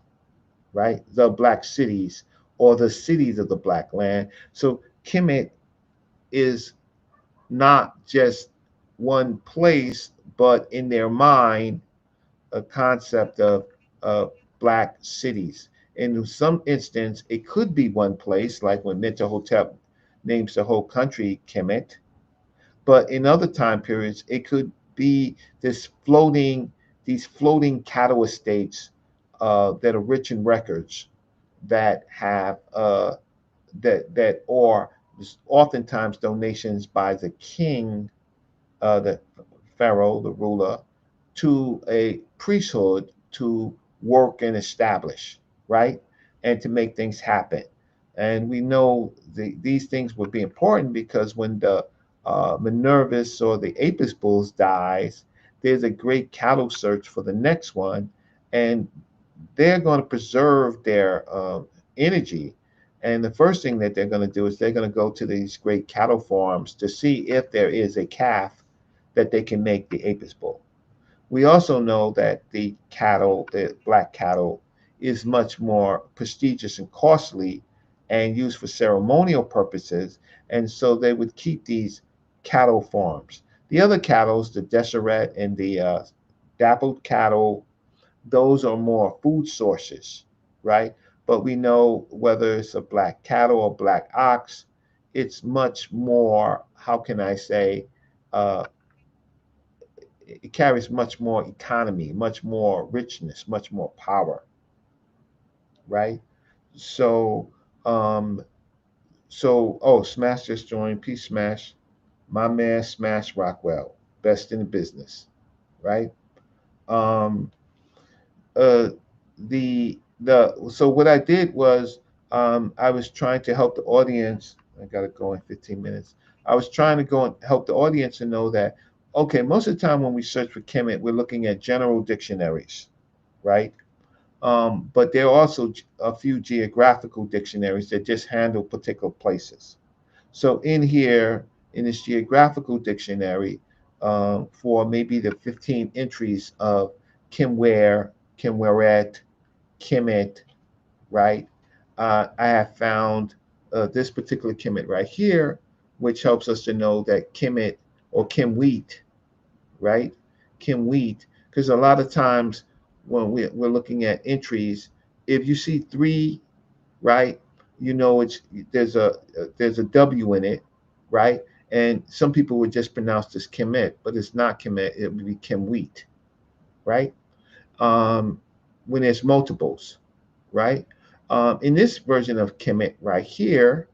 right? The black cities or the cities of the black land. So Kemet is not just one place, but in their mind, a concept of black cities. In some instance, it could be one place, like when Mentuhotep names the whole country Kemet, but in other time periods, it could be this these floating cattle estates that are rich in records that have that are oftentimes donations by the king, the pharaoh, the ruler, to a priesthood to work and establish, right? And to make things happen. And we know these things would be important because when the Minervis or the Apis bulls dies, there's a great cattle search for the next one, and they're going to preserve their energy. And the first thing that they're going to do is they're going to go to these great cattle farms to see if there is a calf that they can make the Apis bull. We also know that the cattle, the black cattle, is much more prestigious and costly and used for ceremonial purposes. And so they would keep these cattle farms. The other cattle, the Deseret and the dappled cattle, those are more food sources, right? But we know whether it's a black cattle or black ox, it's much more, how can I say, uh, it carries much more economy, much more richness, much more power, right? So, um, oh, Smash just joined. Peace, Smash. My man, Smash Rockwell, best in the business, right? Um, uh, so what I did was I was trying to help the audience. I got to go in 15 minutes. I was trying to go and help the audience to know that okay, most of the time when we search for Kemet, we're looking at general dictionaries, right? But there are also a few geographical dictionaries that just handle particular places. So in here, in this geographical dictionary, for maybe the 15 entries of Kimware, Kimweret, Kemet, right? I have found this particular Kemet right here, which helps us to know that Kemet or Kimwheat, right? Kimwheat, because a lot of times when we're looking at entries, if you see three, right, you know it's there's a W in it, right? And some people would just pronounce this Kemet, but it's not Kemet. It would be Kimwheat, right? Um, when there's multiples, right? In this version of Kemet right here,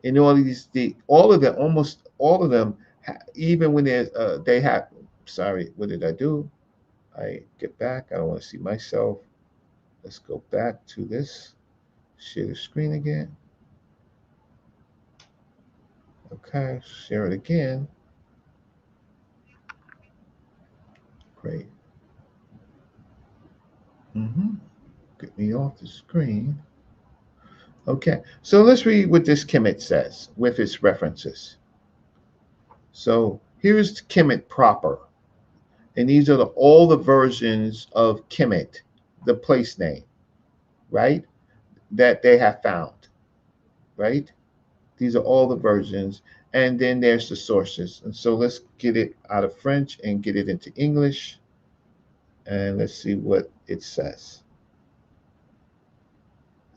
in all of these, all of them, almost all of them, even when there's, they have. Sorry, what did I do? I get back. I don't want to see myself. Let's go back to this. Share the screen again. Okay, share it again. Great. Get me off the screen. Okay, so let's read what this Kemet says with its references. So here's Kemet proper. And these are all the versions of Kemet, the place name, right? That they have found, right? These are all the versions. And then there's the sources. And so let's get it out of French and get it into English. And let's see what it says.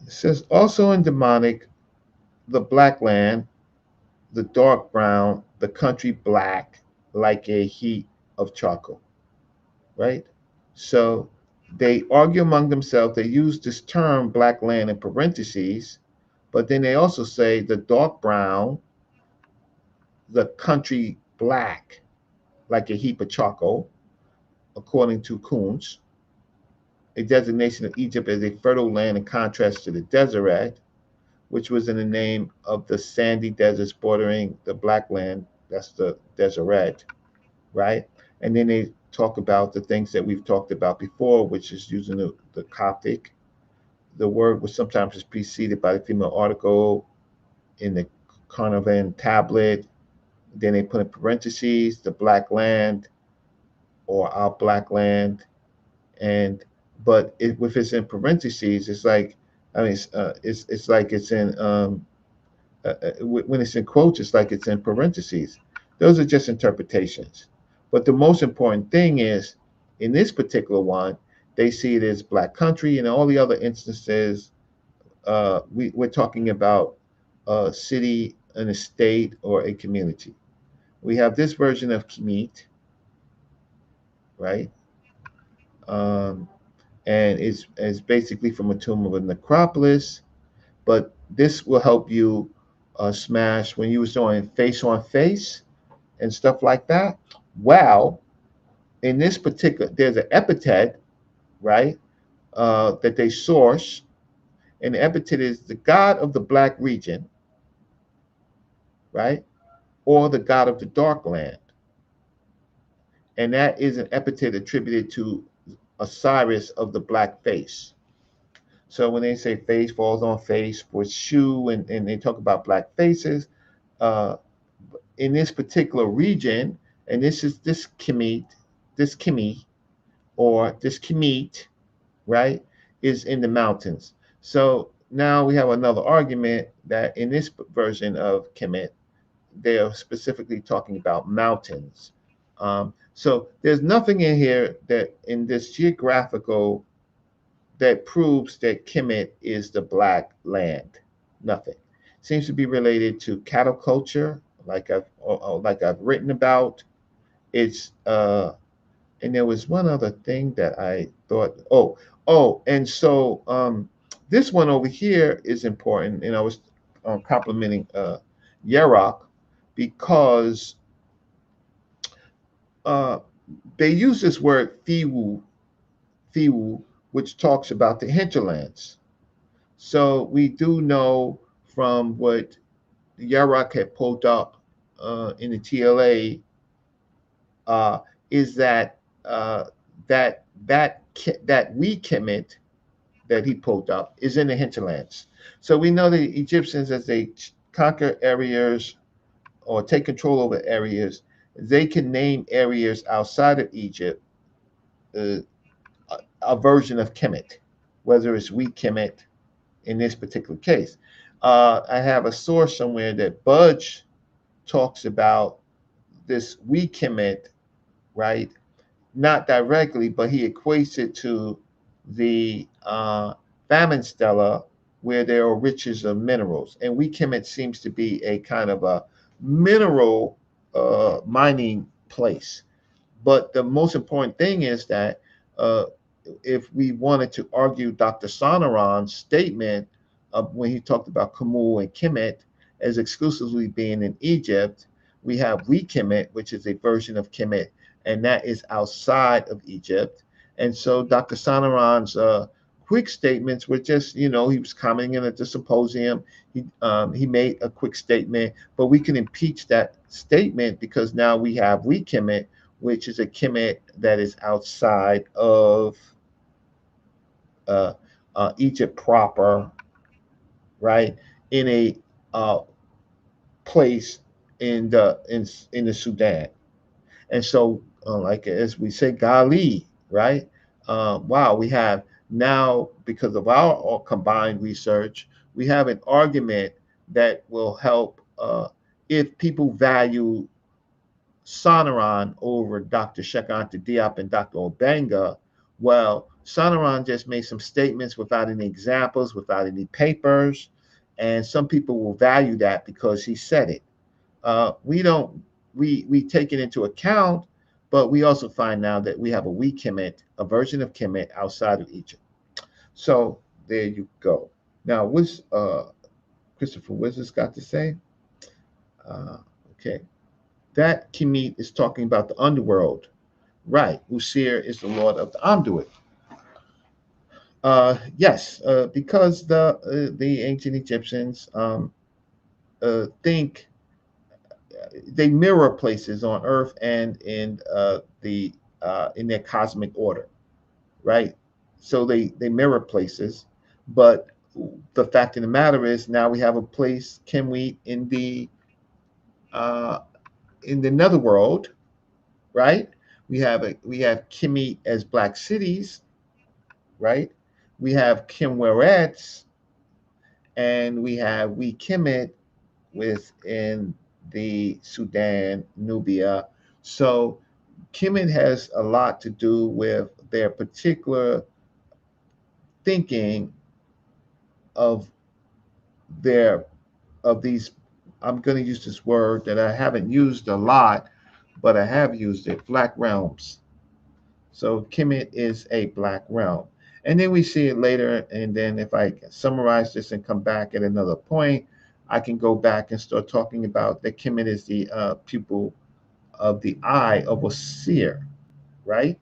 It says also in demonic, the black land, the dark brown, the country black, like a heat of charcoal, right? So they argue among themselves. They use this term black land in parentheses, but then they also say the dark brown, the country black, like a heap of charcoal, according to Kunz, a designation of Egypt as a fertile land in contrast to the Deseret, which was in the name of the sandy deserts bordering the black land. That's the Deseret, right? And then they talk about the things that we've talked about before, which is using the Coptic. The word was sometimes preceded by the female article in the Carnarvon tablet. Then they put in parentheses the black land or our black land. And but if it's in parentheses, it's like I mean it's like it's in when it's in quotes, it's like it's in parentheses. Those are just interpretations. But the most important thing is, in this particular one, they see it as black country, and all the other instances, we're talking about a city, an estate, or a community. We have this version of Kemet, right? Um, and it's basically from a tomb of a necropolis. But this will help you smash when you was doing face on face and stuff like that. Well, in this particular, there's an epithet, right, that they source, and the epithet is the god of the black region, right, or the god of the dark land, and that is an epithet attributed to Osiris of the black face. So when they say face falls on face for shoe, and they talk about black faces, uh, in this particular region, and this is this Kemet, or this Kemet, right, is in the mountains. So now we have another argument that in this version of Kemet, they are specifically talking about mountains. So there's nothing in here that in this geographical that proves that Kemet is the black land. Nothing. Seems to be related to cattle culture, like I've written about. It's And there was one other thing that I thought, oh, and so this one over here is important, and I was complimenting Yerok because uh, they use this word Thiwu, which talks about the hinterlands. So we do know from what Yerok had pulled up in the TLA uh, is that that we commit that he pulled up is in the hinterlands. So we know the Egyptians, as they conquer areas or take control over areas, they can name areas outside of Egypt uh, a version of Kemet, whether it's we Kemet in this particular case. I have a source somewhere that Budge talks about this we Kemet, right? Not directly, but he equates it to the famine stela where there are riches of minerals. And Wekemet seems to be a kind of a mineral mining place. But the most important thing is that uh, if we wanted to argue Dr. Sonoran's statement of when he talked about Kamul and Kemet as exclusively being in Egypt, we have We Kemet, which is a version of Kemet, and that is outside of Egypt. And so Dr. Sonoran's quick statements were just, he was commenting at the symposium. He made a quick statement, but we can impeach that statement because now we have We Kemet, which is a Kemet that is outside of uh, Egypt proper, right? In a uh, place in the Sudan. And so, like as we say, Gali, right? Wow, we have now, because of our combined research, we have an argument that will help if people value Sonoran over Dr. Shekanta Diop and Dr. Obanga. Well, Sonoran just made some statements without any examples, without any papers, and some people will value that because he said it. We don't we take it into account, but we also find now that we have a we Kemet, a version of Kemet outside of Egypt. So there you go. Now, what's Christopher? What's this got to say? Uh, okay, that Kemet is talking about the underworld, right? Usir is the lord of the Amduit. Yes, because the ancient Egyptians think they mirror places on Earth and in their cosmic order, right? So they mirror places, but the fact of the matter is now we have a place, can we, uh, in the netherworld, right? We have Kimi as black cities, right? We have Kimwerets, and we have we Kemet within the Sudan, Nubia. So Kemet has a lot to do with their particular thinking of their of these. I'm going to use this word that I haven't used a lot, but I have used it. Black realms. So Kemet is a black realm. And then we see it later. And then if I summarize this and come back at another point, I can go back and start talking about that Kemet is the pupil of the eye of a seer, right?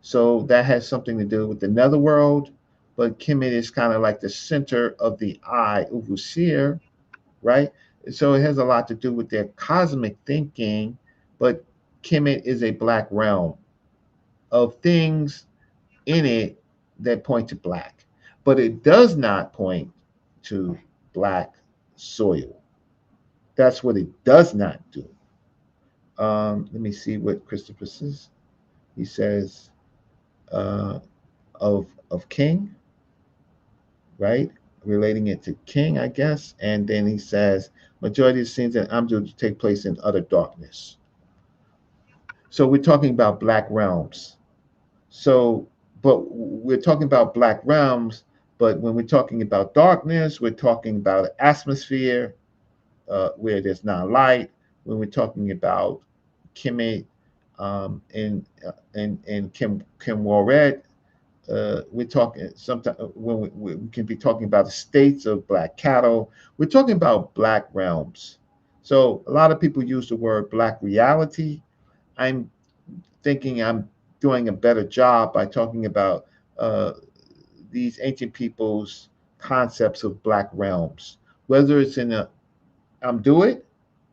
So that has something to do with the netherworld, but Kemet is kind of like the center of the eye of a seer, right? So it has a lot to do with their cosmic thinking, but Kemet is a black realm of things in it that point to black, but it does not point to black soil. That's what it does not do. Let me see what Christopher says. He says uh, of king, right? Relating it to king, I guess. And then he says majority of scenes in Amdu take place in utter darkness. So we're talking about black realms. So, but we're talking about black realms. But when we're talking about darkness, we're talking about an atmosphere where there's not light. When we're talking about Kemet, In Kim Warred, we're talking sometimes when we can be talking about the states of black cattle. We're talking about black realms. So a lot of people use the word black reality. I'm thinking I'm doing a better job by talking about uh, these ancient people's concepts of black realms, whether it's in a do it,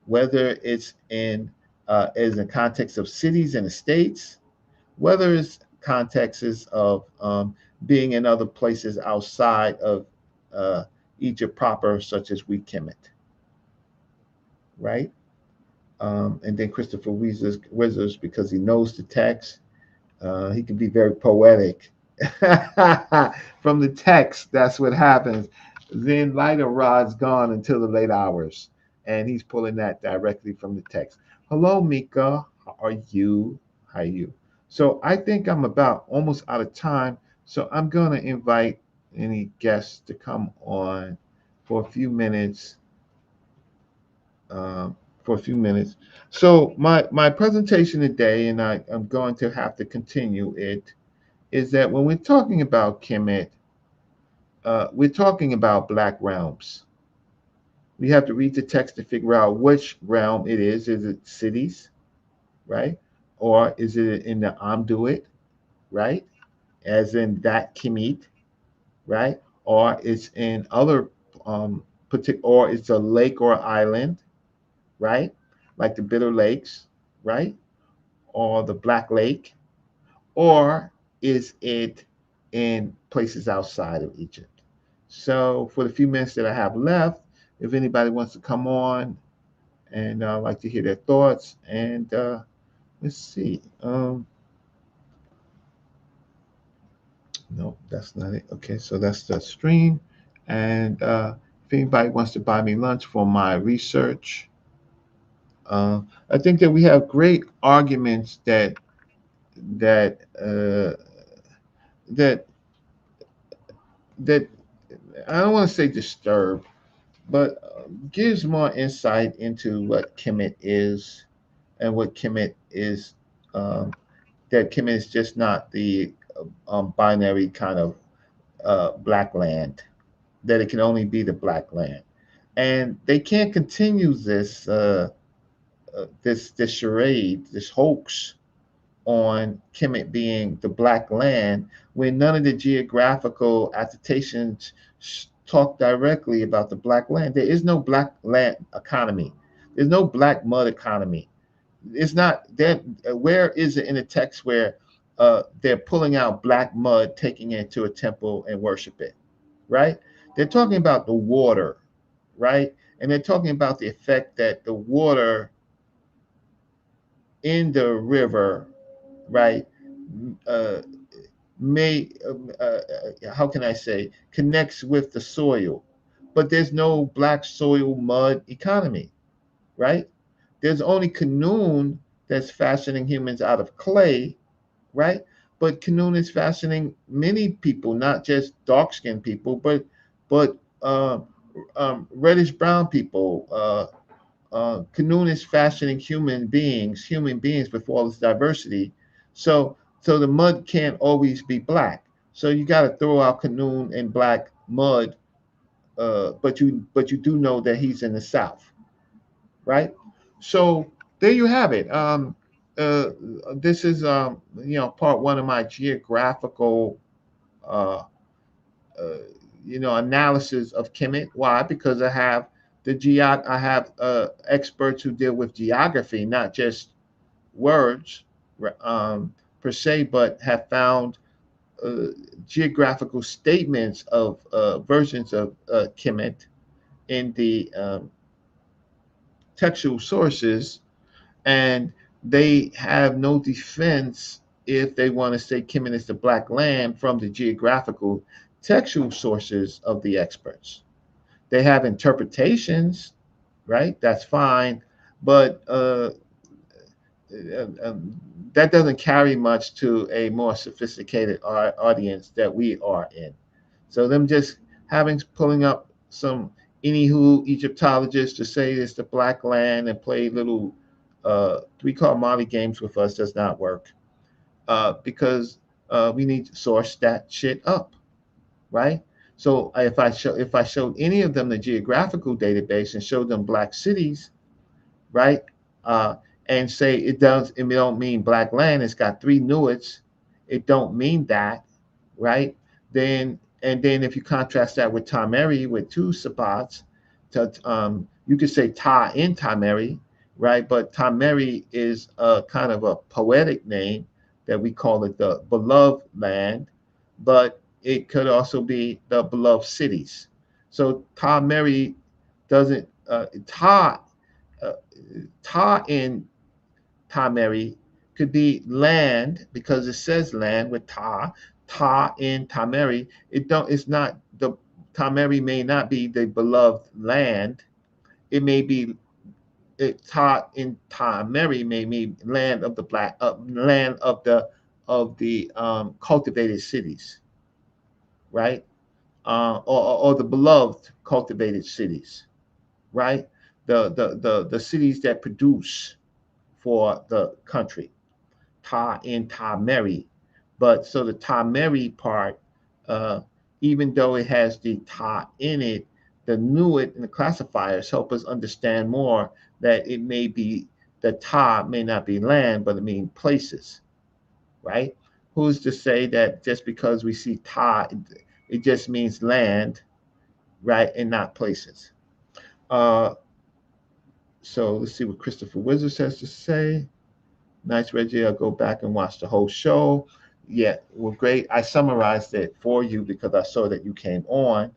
whether it's in as in context of cities and estates, whether it's contexts of being in other places outside of uh, Egypt proper, such as we Kemet, right? And then Christopher Wizards, because he knows the text, he can be very poetic. From the text, that's what happens. Then lighter rod's gone until the late hours, and he's pulling that directly from the text. Hello, Mika. How are you? How are you? So I think I'm about almost out of time. So I'm gonna invite any guests to come on for a few minutes. Um, for a few minutes. So my presentation today, and I'm going to have to continue it, is that when we're talking about Kemet, we're talking about black realms. We have to read the text to figure out which realm it is. Is it cities, right? Or is it in the Amduit, right? As in that Kemet, right? Or it's in other or it's a lake or island, right? Like the Bitter Lakes, right? Or the Black Lake, or is it in places outside of Egypt? So, for the few minutes that I have left, if anybody wants to come on and like to hear their thoughts, and let's see. No, that's not it. Okay, so that's the stream. And if anybody wants to buy me lunch for my research, I think that we have great arguments that that that I don't want to say disturb, but gives more insight into what Kemet is and what Kemet is. Um, that Kemet is just not the binary kind of black land. That it can only be the black land, and they can't continue this charade, this hoax on Kemet being the black land when none of the geographical attestations talk directly about the black land. There is no black land economy. There's no black mud economy. It's not that. Where is it in the text where they're pulling out black mud, taking it to a temple and worship it? Right? They're talking about the water, right? And they're talking about the effect that the water in the river, right, uh, may how can I say connects with the soil, but there's no black soil mud economy, right? There's only Canoon that's fashioning humans out of clay, right? But Canoon is fashioning many people, not just dark skinned people, but reddish brown people. Canoon is fashioning human beings with all this diversity. So the mud can't always be black. So you got to throw out Canoon and black mud, but you do know that he's in the South, right? So there you have it. Uh, this is part one of my geographical uh, uh, analysis of Kemet. Why? Because I have experts who deal with geography, not just words per se, but have found uh, geographical statements of versions of Kemet in the textual sources, and they have no defense if they want to say Kemet is the black land from the geographical textual sources of the experts. They have interpretations, right? That's fine, but that doesn't carry much to a more sophisticated audience that we are in. So them just having pulling up some anywho Egyptologists to say it's the black land and play little three-card games with us does not work because we need to source that shit up, right? So if I showed any of them the geographical database and showed them black cities, right? Uh, and say it don't mean black land. It's got three Newarts. It don't mean that, right? Then if you contrast that with Tameri with two Sabbats, you could say Ta in Tameri, right? But Tameri is a kind of a poetic name that we call it the beloved land, but it could also be the beloved cities. So Tameri doesn't Ta uh, Ta in Tameri could be land because it says land with Ta. Ta in Tameri. It don't. It's not the Tameri may not be the beloved land. It may be Ta in Tameri may mean land of the black land of the cultivated cities, right? Or the beloved cultivated cities, right? The cities that produce for the country, Ta in Ta Mary. But so the Ta Mary part, uh, even though it has the Ta in it, the Nuit and the classifiers help us understand more that it may be the Ta may not be land, but it means places, right? Who's to say that just because we see Ta, it just means land, right, and not places? Uh, so let's see what Christopher Wizard has to say. Nice, Reggie. I'll go back and watch the whole show. Yeah, well, great. I summarized it for you because I saw that you came on.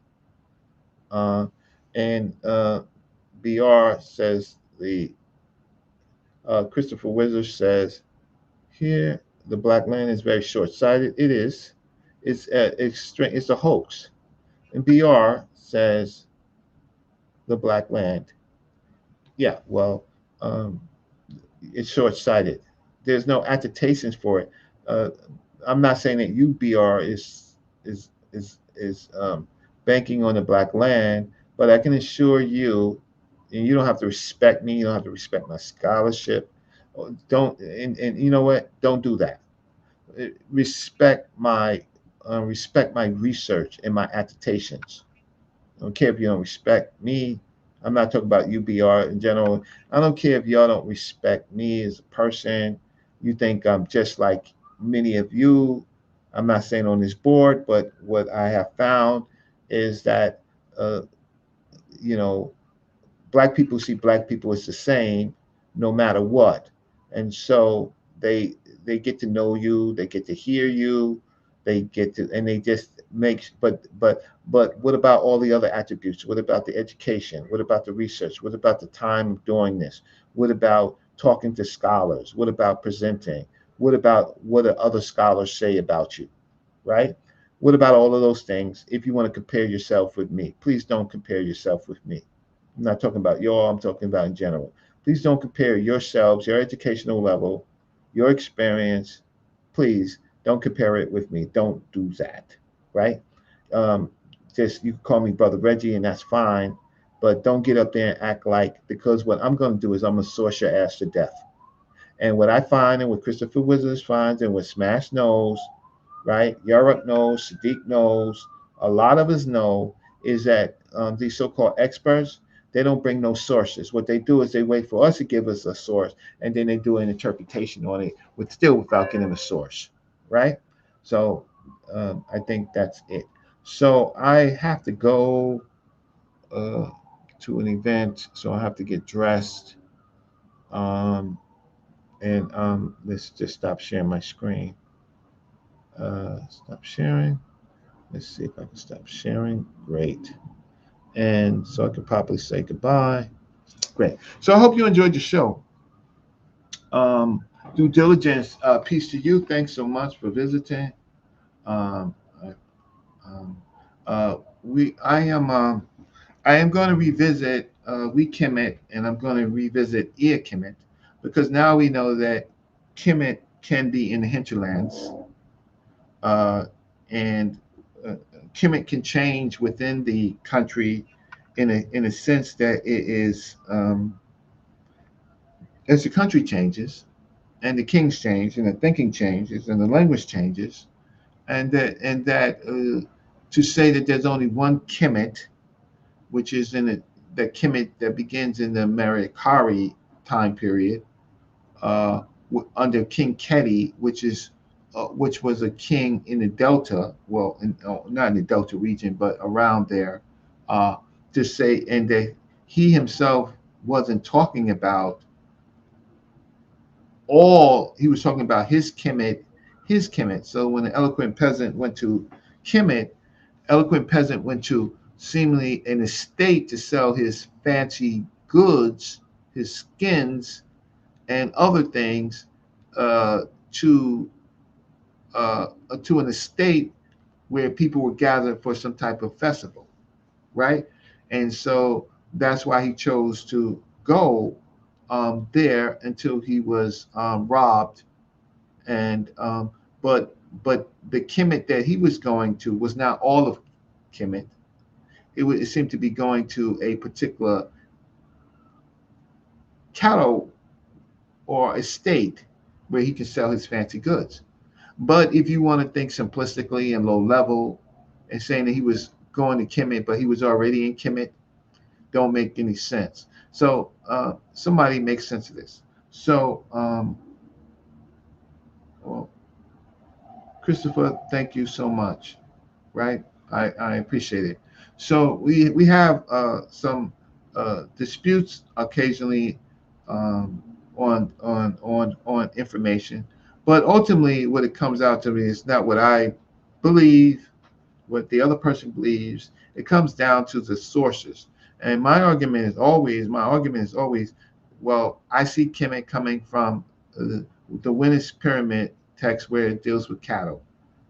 Uh, and BR says Christopher Wizard says here the black land is very short-sighted. It is. It's a hoax. And BR says the black land. Yeah, well, um, it's short-sighted. There's no attestations for it. Uh, I'm not saying that UBR is banking on the black land, but I can assure you, and you don't have to respect me. You don't have to respect my scholarship. Don't and you know what? Don't do that. Respect my research and my attestations. I don't care if you don't respect me. I'm not talking about UBR in general. I don't care if y'all don't respect me as a person. You think I'm just like many of you. I'm not saying on this board, but what I have found is that, uh, you know, black people see black people as the same no matter what. And so they get to know you, they get to hear you, they get to and they just make but what about all the other attributes? What about the education? What about the research? What about the time of doing this? What about talking to scholars? What about presenting? What about what do other scholars say about you? Right? What about all of those things? If you want to compare yourself with me, please don't compare yourself with me. I'm not talking about y'all, I'm talking about in general. Please don't compare yourselves, your educational level, your experience. Please don't compare it with me. Don't do that, right? Um, just you can call me Brother Reggie, and that's fine. But don't get up there and act like because what I'm going to do is I'm going to source your ass to death. And what I find, and what Christopher Wizards finds, and what Smash knows, right? Europe knows, Sadiq knows, a lot of us know is that these so-called experts, they don't bring no sources. What they do is they wait for us to give us a source, and then they do an interpretation on it, with still without getting a source, right? So I think that's it. So I have to go uh, to an event, so I have to get dressed. Um, and let's just stop sharing my screen. Stop sharing. Let's see if I can stop sharing. Great. And so I can probably say goodbye. Great. So I hope you enjoyed the show. Um, Due diligence. Peace to you. Thanks so much for visiting. Um, uh, um, uh, I am going to revisit We Kemet, and I'm going to revisit Ear Kemet, because now we know that Kemet can be in the hinterlands, uh, and uh, Kemet can change within the country in a sense that it is as the country changes, and the kings change, and the thinking changes, and the language changes, and that to say that there's only one Kemet, which is in the Kemet that begins in the Merikari time period, uh, under King Keti, which was a king in the Delta, well, not in the Delta region, but around there, uh, to say, and that he himself wasn't talking about all, he was talking about his Kemet. So when the eloquent peasant went to Kemet, eloquent peasant went to seemingly an estate to sell his fancy goods, his skins, and other things uh, to uh, to an estate where people were gathered for some type of festival, right? And so that's why he chose to go there until he was robbed. And but the Kemet that he was going to was not all of Kemet. It seemed to be going to a particular cattle or estate where he could sell his fancy goods. But if you want to think simplistically and low level, and saying that he was going to Kemet, but he was already in Kemet, don't make any sense. So somebody make sense of this. So well, Christopher, thank you so much. Right, I appreciate it. So we have some disputes occasionally um, on information, but ultimately, what it comes out to me is not what I believe, what the other person believes. It comes down to the sources. And my argument is always, well, I see Kemet coming from the Winners Pyramid text where it deals with cattle.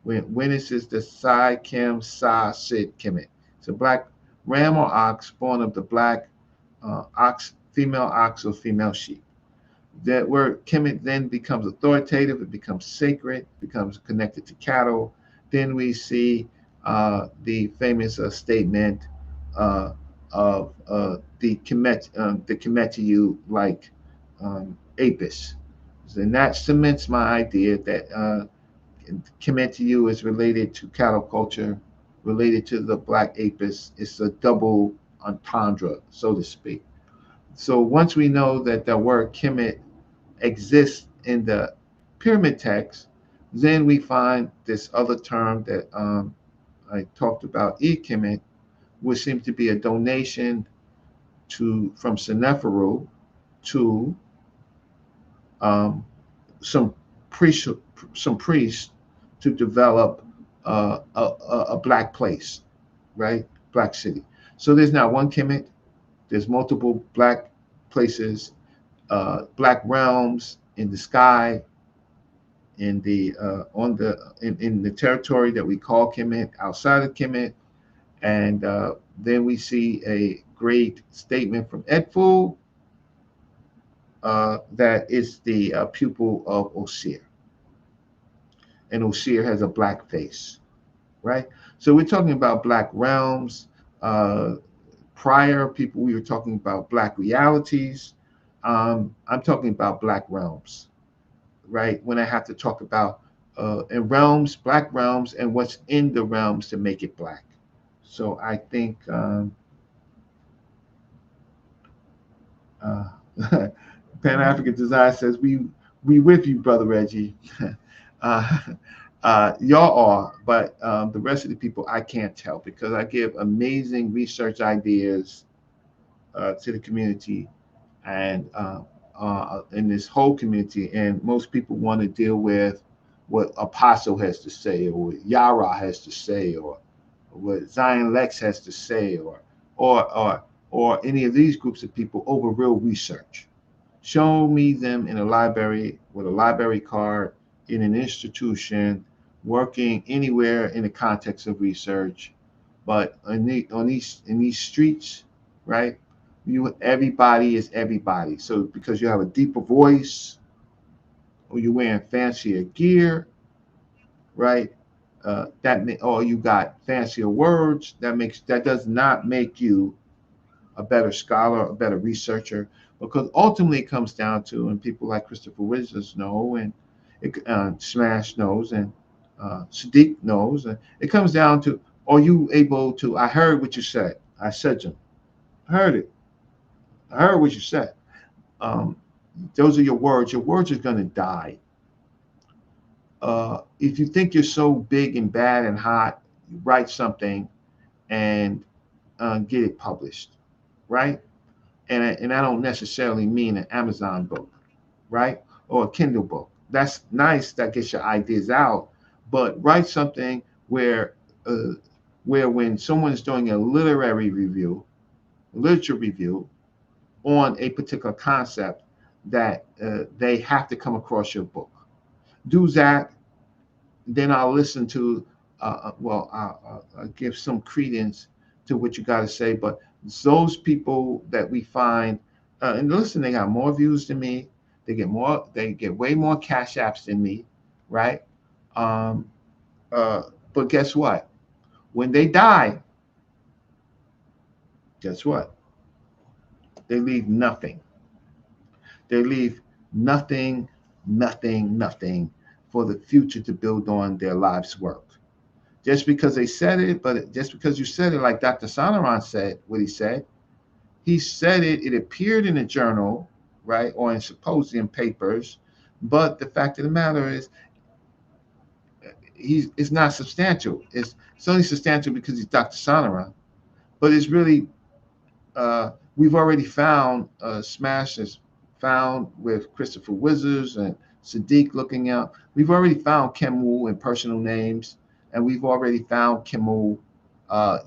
When Winners is the Sai Kim Sa Sid Kemet. It's a black ram or ox born of the black female ox or female sheep. That word Kemet then becomes authoritative, it becomes sacred, becomes connected to cattle. Then we see the famous statement uh, of the Kemetu like Apis. And that cements my idea that Kemetu is related to cattle culture, related to the black Apis. It's a double entendre, so to speak. So once we know that the word Kemet exists in the pyramid text, then we find this other term that I talked about, Kemet, which seems to be a donation to from Seneferu to um, some priest, some priests to develop a black place, right? Black city. So there's not one Kemet. There's multiple black places, black realms in the sky, in the territory that we call Kemet, outside of Kemet, and then we see a great statement from Edfu that is the pupil of Osir, and Osir has a black face, right? So we're talking about black realms. Uh, Prior, people we were talking about black realities. I'm talking about black realms, right? When I have to talk about in realms, black realms, and what's in the realms to make it black. So I think uh, Pan African Design says we with you, brother Reggie. uh, y'all are, but the rest of the people I can't tell because I give amazing research ideas to the community and in this whole community. And most people want to deal with what Apostle has to say, or what Yara has to say, or what Zion Lex has to say, or or or any of these groups of people over real research. Show me them in a library with a library card in an institution working anywhere in the context of research. But on these streets, right? You everybody is everybody. So because you have a deeper voice or you're wearing fancier gear, right? Or you got fancier words. That does not make you a better scholar, a better researcher. because ultimately it comes down to, and people like Christopher Wizards know, and Smash knows, and Sadiq knows, and it comes down to, are you able to? I heard what you said. I said, Jim, I heard it. I heard what you said. Um, those are your words. Your words are going to die. If you think you're so big and bad and hot, you write something and get it published, right? And I don't necessarily mean an Amazon book, right? Or a Kindle book. That's nice. That gets your ideas out. But write something uh, where when someone's doing a literary review, literature review on a particular concept, that they have to come across your book. Do that, then I'll listen to, I'll give some credence to what you got to say. But those people that we find, and listen, they got more views than me. They get way more cash apps than me, right? Um, but guess what? When they die, guess what? They leave nothing. They leave nothing, nothing, nothing for the future to build on their life's work. Just because they said it, but just because you said it, like Dr. Sanaran said, what he said it, it appeared in a journal, right, or in symposium papers, but the fact of the matter is, it's not substantial. It's only substantial because he's Dr. Sanaran, but it's really, we've already found smashes found with Christopher Wizards and Sadiq looking out. We've already found Kemu in personal names, and we've already found Kemu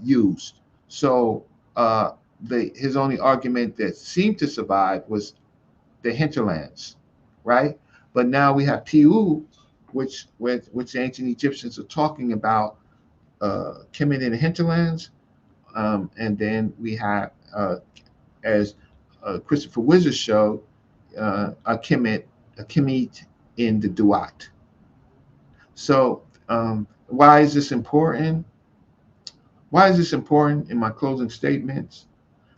used. So his only argument that seemed to survive was the hinterlands, right? But now we have Pu, which the ancient Egyptians are talking about Kemet in the hinterlands, and then we have as Christopher Wizard showed, a Kemet in the Duat. So why is this important? Why is this important in my closing statements?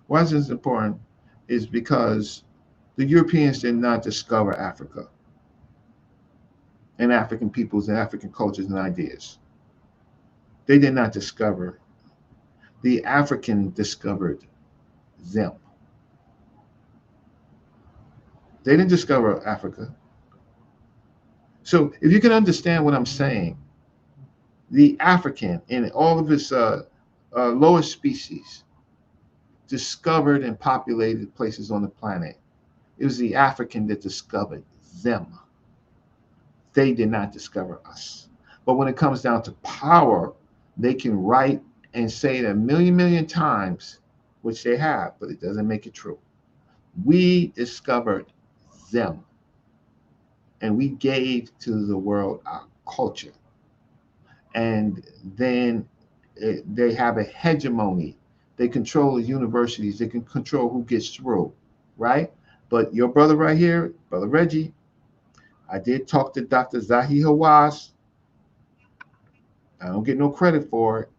Why is this important? Is because the Europeans did not discover Africa and African peoples and African cultures and ideas. They did not discover. The African discovered them. They didn't discover Africa. So if you can understand what I'm saying, the African in all of its lower species discovered and populated places on the planet. It was the African that discovered them. They did not discover us. But when it comes down to power, they can write and say it a million times, which they have, but it doesn't make it true. We discovered them, and we gave to the world our culture. And then they have a hegemony. They control the universities. They can control who gets through, right? But your brother right here, Brother Reggie, I did talk to Dr. Zahi Hawass. I don't get no credit for it,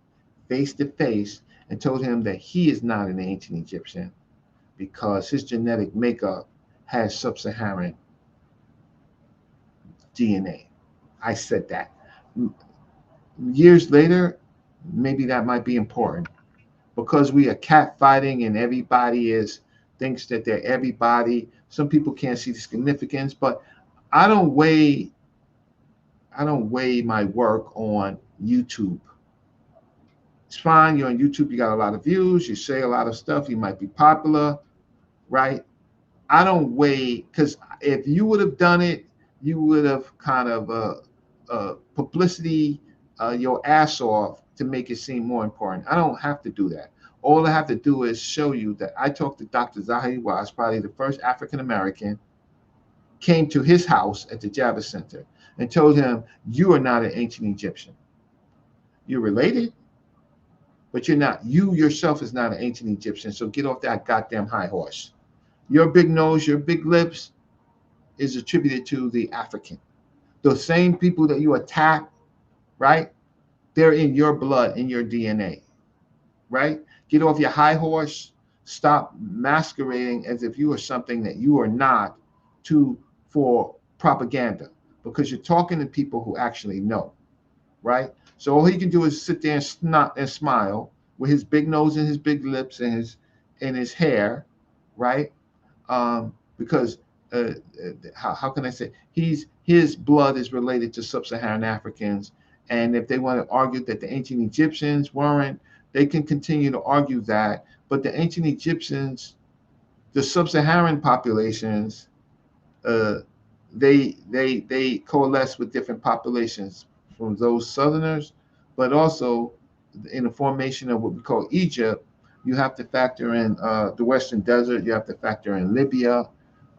face to face, and told him that he is not an ancient Egyptian because his genetic makeup has sub-Saharan DNA. I said that. Years later, maybe that might be important because we are catfighting and everybody is thinks that they're everybody. Some people can't see the significance, but I don't weigh I don't weigh my work on YouTube. It's fine. You're on YouTube. You got a lot of views. You say a lot of stuff. You might be popular, right? I don't weigh because if you would have done it, you would have kind of publicity your ass off to make it seem more important. I don't have to do that. All I have to do is show you that I talked to Dr. Zahi Was, probably the first African American, came to his house at the Java Center and told him, "You are not an ancient Egyptian. You're related, but you're not. You yourself is not an ancient Egyptian. So get off that goddamn high horse. Your big nose, your big lips is attributed to the African. The same people that you attack, right? They're in your blood, in your DNA, right? Get off your high horse. Stop masquerading as if you are something that you are not to for propaganda, because you're talking to people who actually know, right? So all he can do is sit there and snot and smile with his big nose and his big lips and his hair, right? Because how can I say, his blood is related to sub-Saharan Africans, and if they want to argue that the ancient Egyptians weren't, they can continue to argue that. But the ancient Egyptians, the sub-Saharan populations, uh, they coalesce with different populations from those Southerners, but also in the formation of what we call Egypt. You have to factor in the Western Desert. You have to factor in Libya,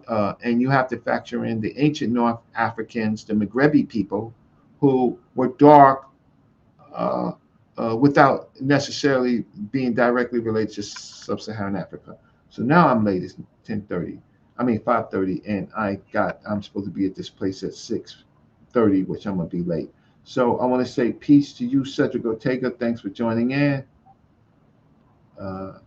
and you have to factor in the ancient North Africans, the Maghrebi people, who were dark uh, without necessarily being directly related to sub-Saharan Africa. So now I'm late. It's 10:30. I mean 5:30, and I'm supposed to be at this place at 6:30, which I'm gonna be late. So I want to say peace to you, Cedric Ortega. Thanks for joining in. Uh,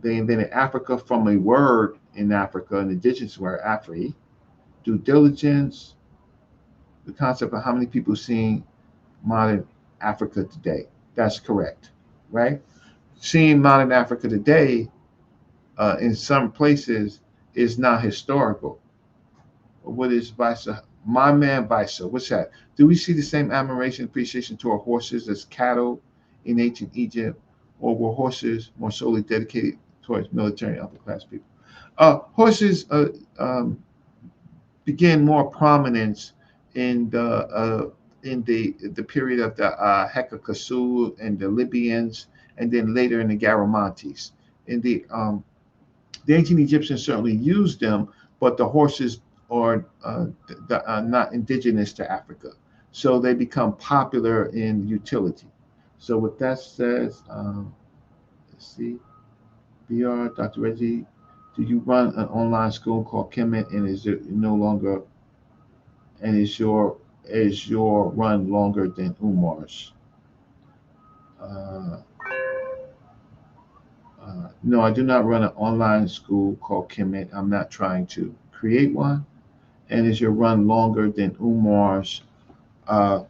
they invented Africa from a word in Africa, an indigenous word, Afri. Due diligence, the concept of how many people seeing modern Africa today. That's correct, right? Seeing modern Africa today in some places is not historical. What is Visa? My man Visa, what's that? Do we see the same admiration, appreciation to our horses as cattle in ancient Egypt, or were horses more solely dedicated towards military upper class people? Horses began more prominence in the period of the Hekakasu and the Libyans, and then later in the Garamantes. In the ancient Egyptians certainly used them, but the horses are not indigenous to Africa, so they become popular in utility. So with that said, let's see, BR, Dr. Reggie, do you run an online school called Km.t, and is it no longer, and is your run longer than Umar's? Uh, no, I do not run an online school called Km.t. I'm not trying to create one. And is your run longer than Umar's? Uh,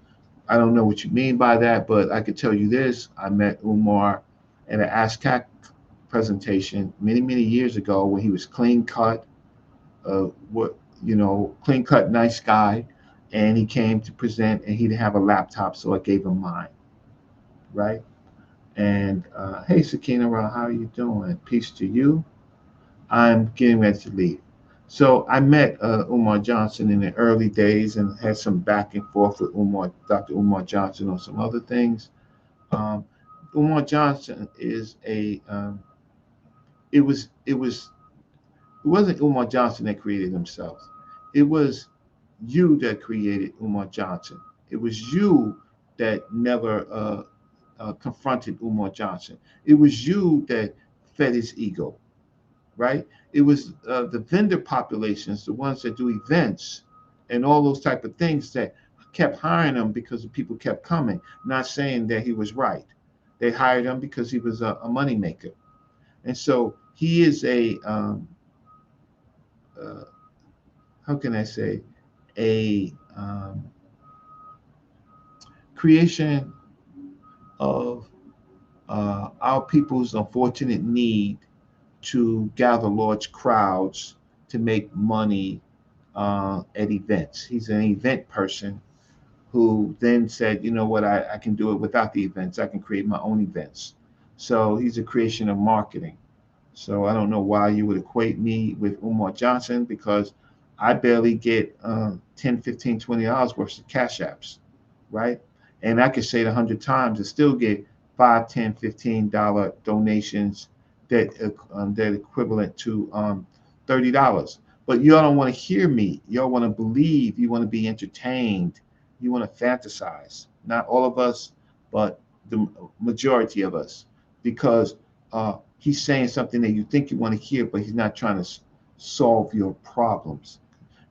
I don't know what you mean by that, but I could tell you this. I met Umar at an ASCAC presentation many, many years ago when he was clean cut, what clean cut, nice guy, and he came to present, and he didn't have a laptop, so I gave him mine, right? And hey, Sakina, how are you doing? Peace to you. I'm getting ready to leave. So I met Umar Johnson in the early days and had some back and forth with Dr. Umar Johnson on some other things. Um, Umar Johnson is a it wasn't Umar Johnson that created himself. It was you that created Umar Johnson. It was you that never confronted Umar Johnson. It was you that fed his ego, right? It was the vendor populations, the ones that do events and all those type of things, that kept hiring him because the people kept coming. Not saying that he was right. They hired him because he was a money maker, and so he is uh, how can I say, a creation of our people's unfortunate need to gather large crowds to make money at events. He's an event person who then said, you know what, I can do it without the events. I can create my own events. So he's a creation of marketing. So I don't know why you would equate me with Umar Johnson, because I barely get 10, 15, $20 worth of cash apps, right? And I could say it 100 times and still get 5, 10, $15 donations that equivalent to $30. But y'all don't want to hear me. Y'all want to believe. You want to be entertained. You want to fantasize. Not all of us, but the majority of us, because he's saying something that you think you want to hear, but he's not trying to solve your problems.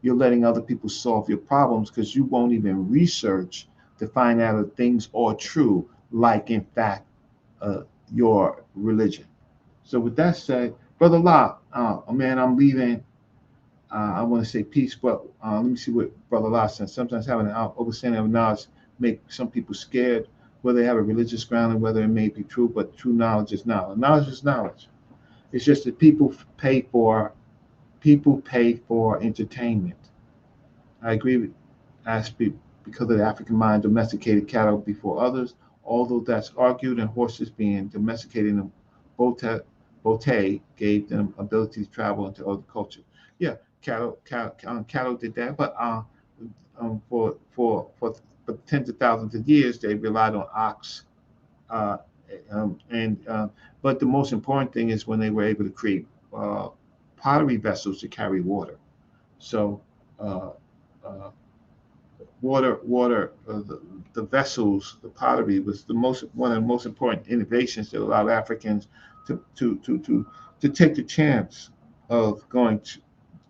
You're letting other people solve your problems because you won't even research to find out if things are true, like in fact, uh, your religion. So with that said, Brother La, man, I'm leaving. I want to say peace, but let me see what Brother La said. Sometimes having an overstanding of knowledge make some people scared, whether they have a religious grounding, whether it may be true, but true knowledge is knowledge. Knowledge is knowledge. It's just that people pay for entertainment. I agree with aspect because of the African mind domesticated cattle before others, although that's argued and horses being domesticated in bote, bote gave them ability to travel into other cultures. Yeah, cattle did that, but for tens of thousands of years they relied on ox, uh, and but the most important thing is when they were able to create uh, pottery vessels to carry water. So uh, uh, the vessels, the pottery was the most one of the most important innovations that allowed Africans to to to to to take the chance of going to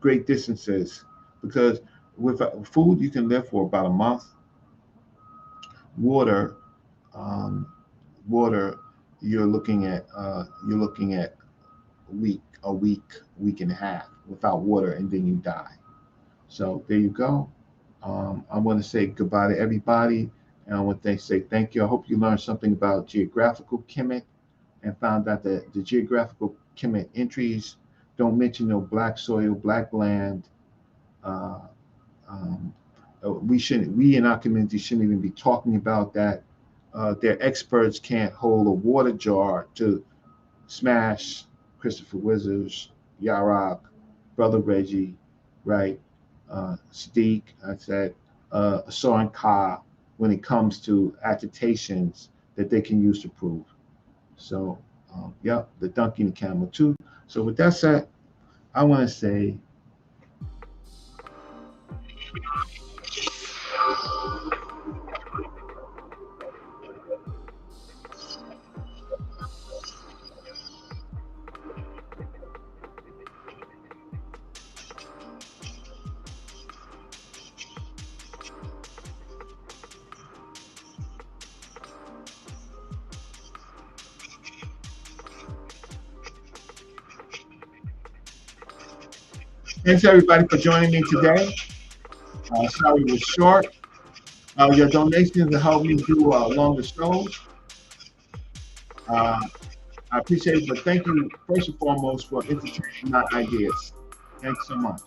great distances because with food you can live for about a month. Water, um, water, you're looking at week and a half without water, and then you die. So there you go. I want to say goodbye to everybody, and I want to say thank you. I hope you learned something about geographical Kemet and found out that the geographical Kemet entries don't mention no black soil, black land. Uh, um, we in our community shouldn't even be talking about that. Their experts can't hold a water jar to smash Christopher Wizards, Yarok, Brother Reggie, right? Steak, I said, Soren Ka, when it comes to agitations that they can use to prove. So, yeah, the donkey and the camel too. So, with that said, I want to say thanks everybody for joining me today. Sorry it was short. Your donations will help me do longer shows. Uh, I appreciate it, but thank you first and foremost for entertaining my ideas. Thanks so much.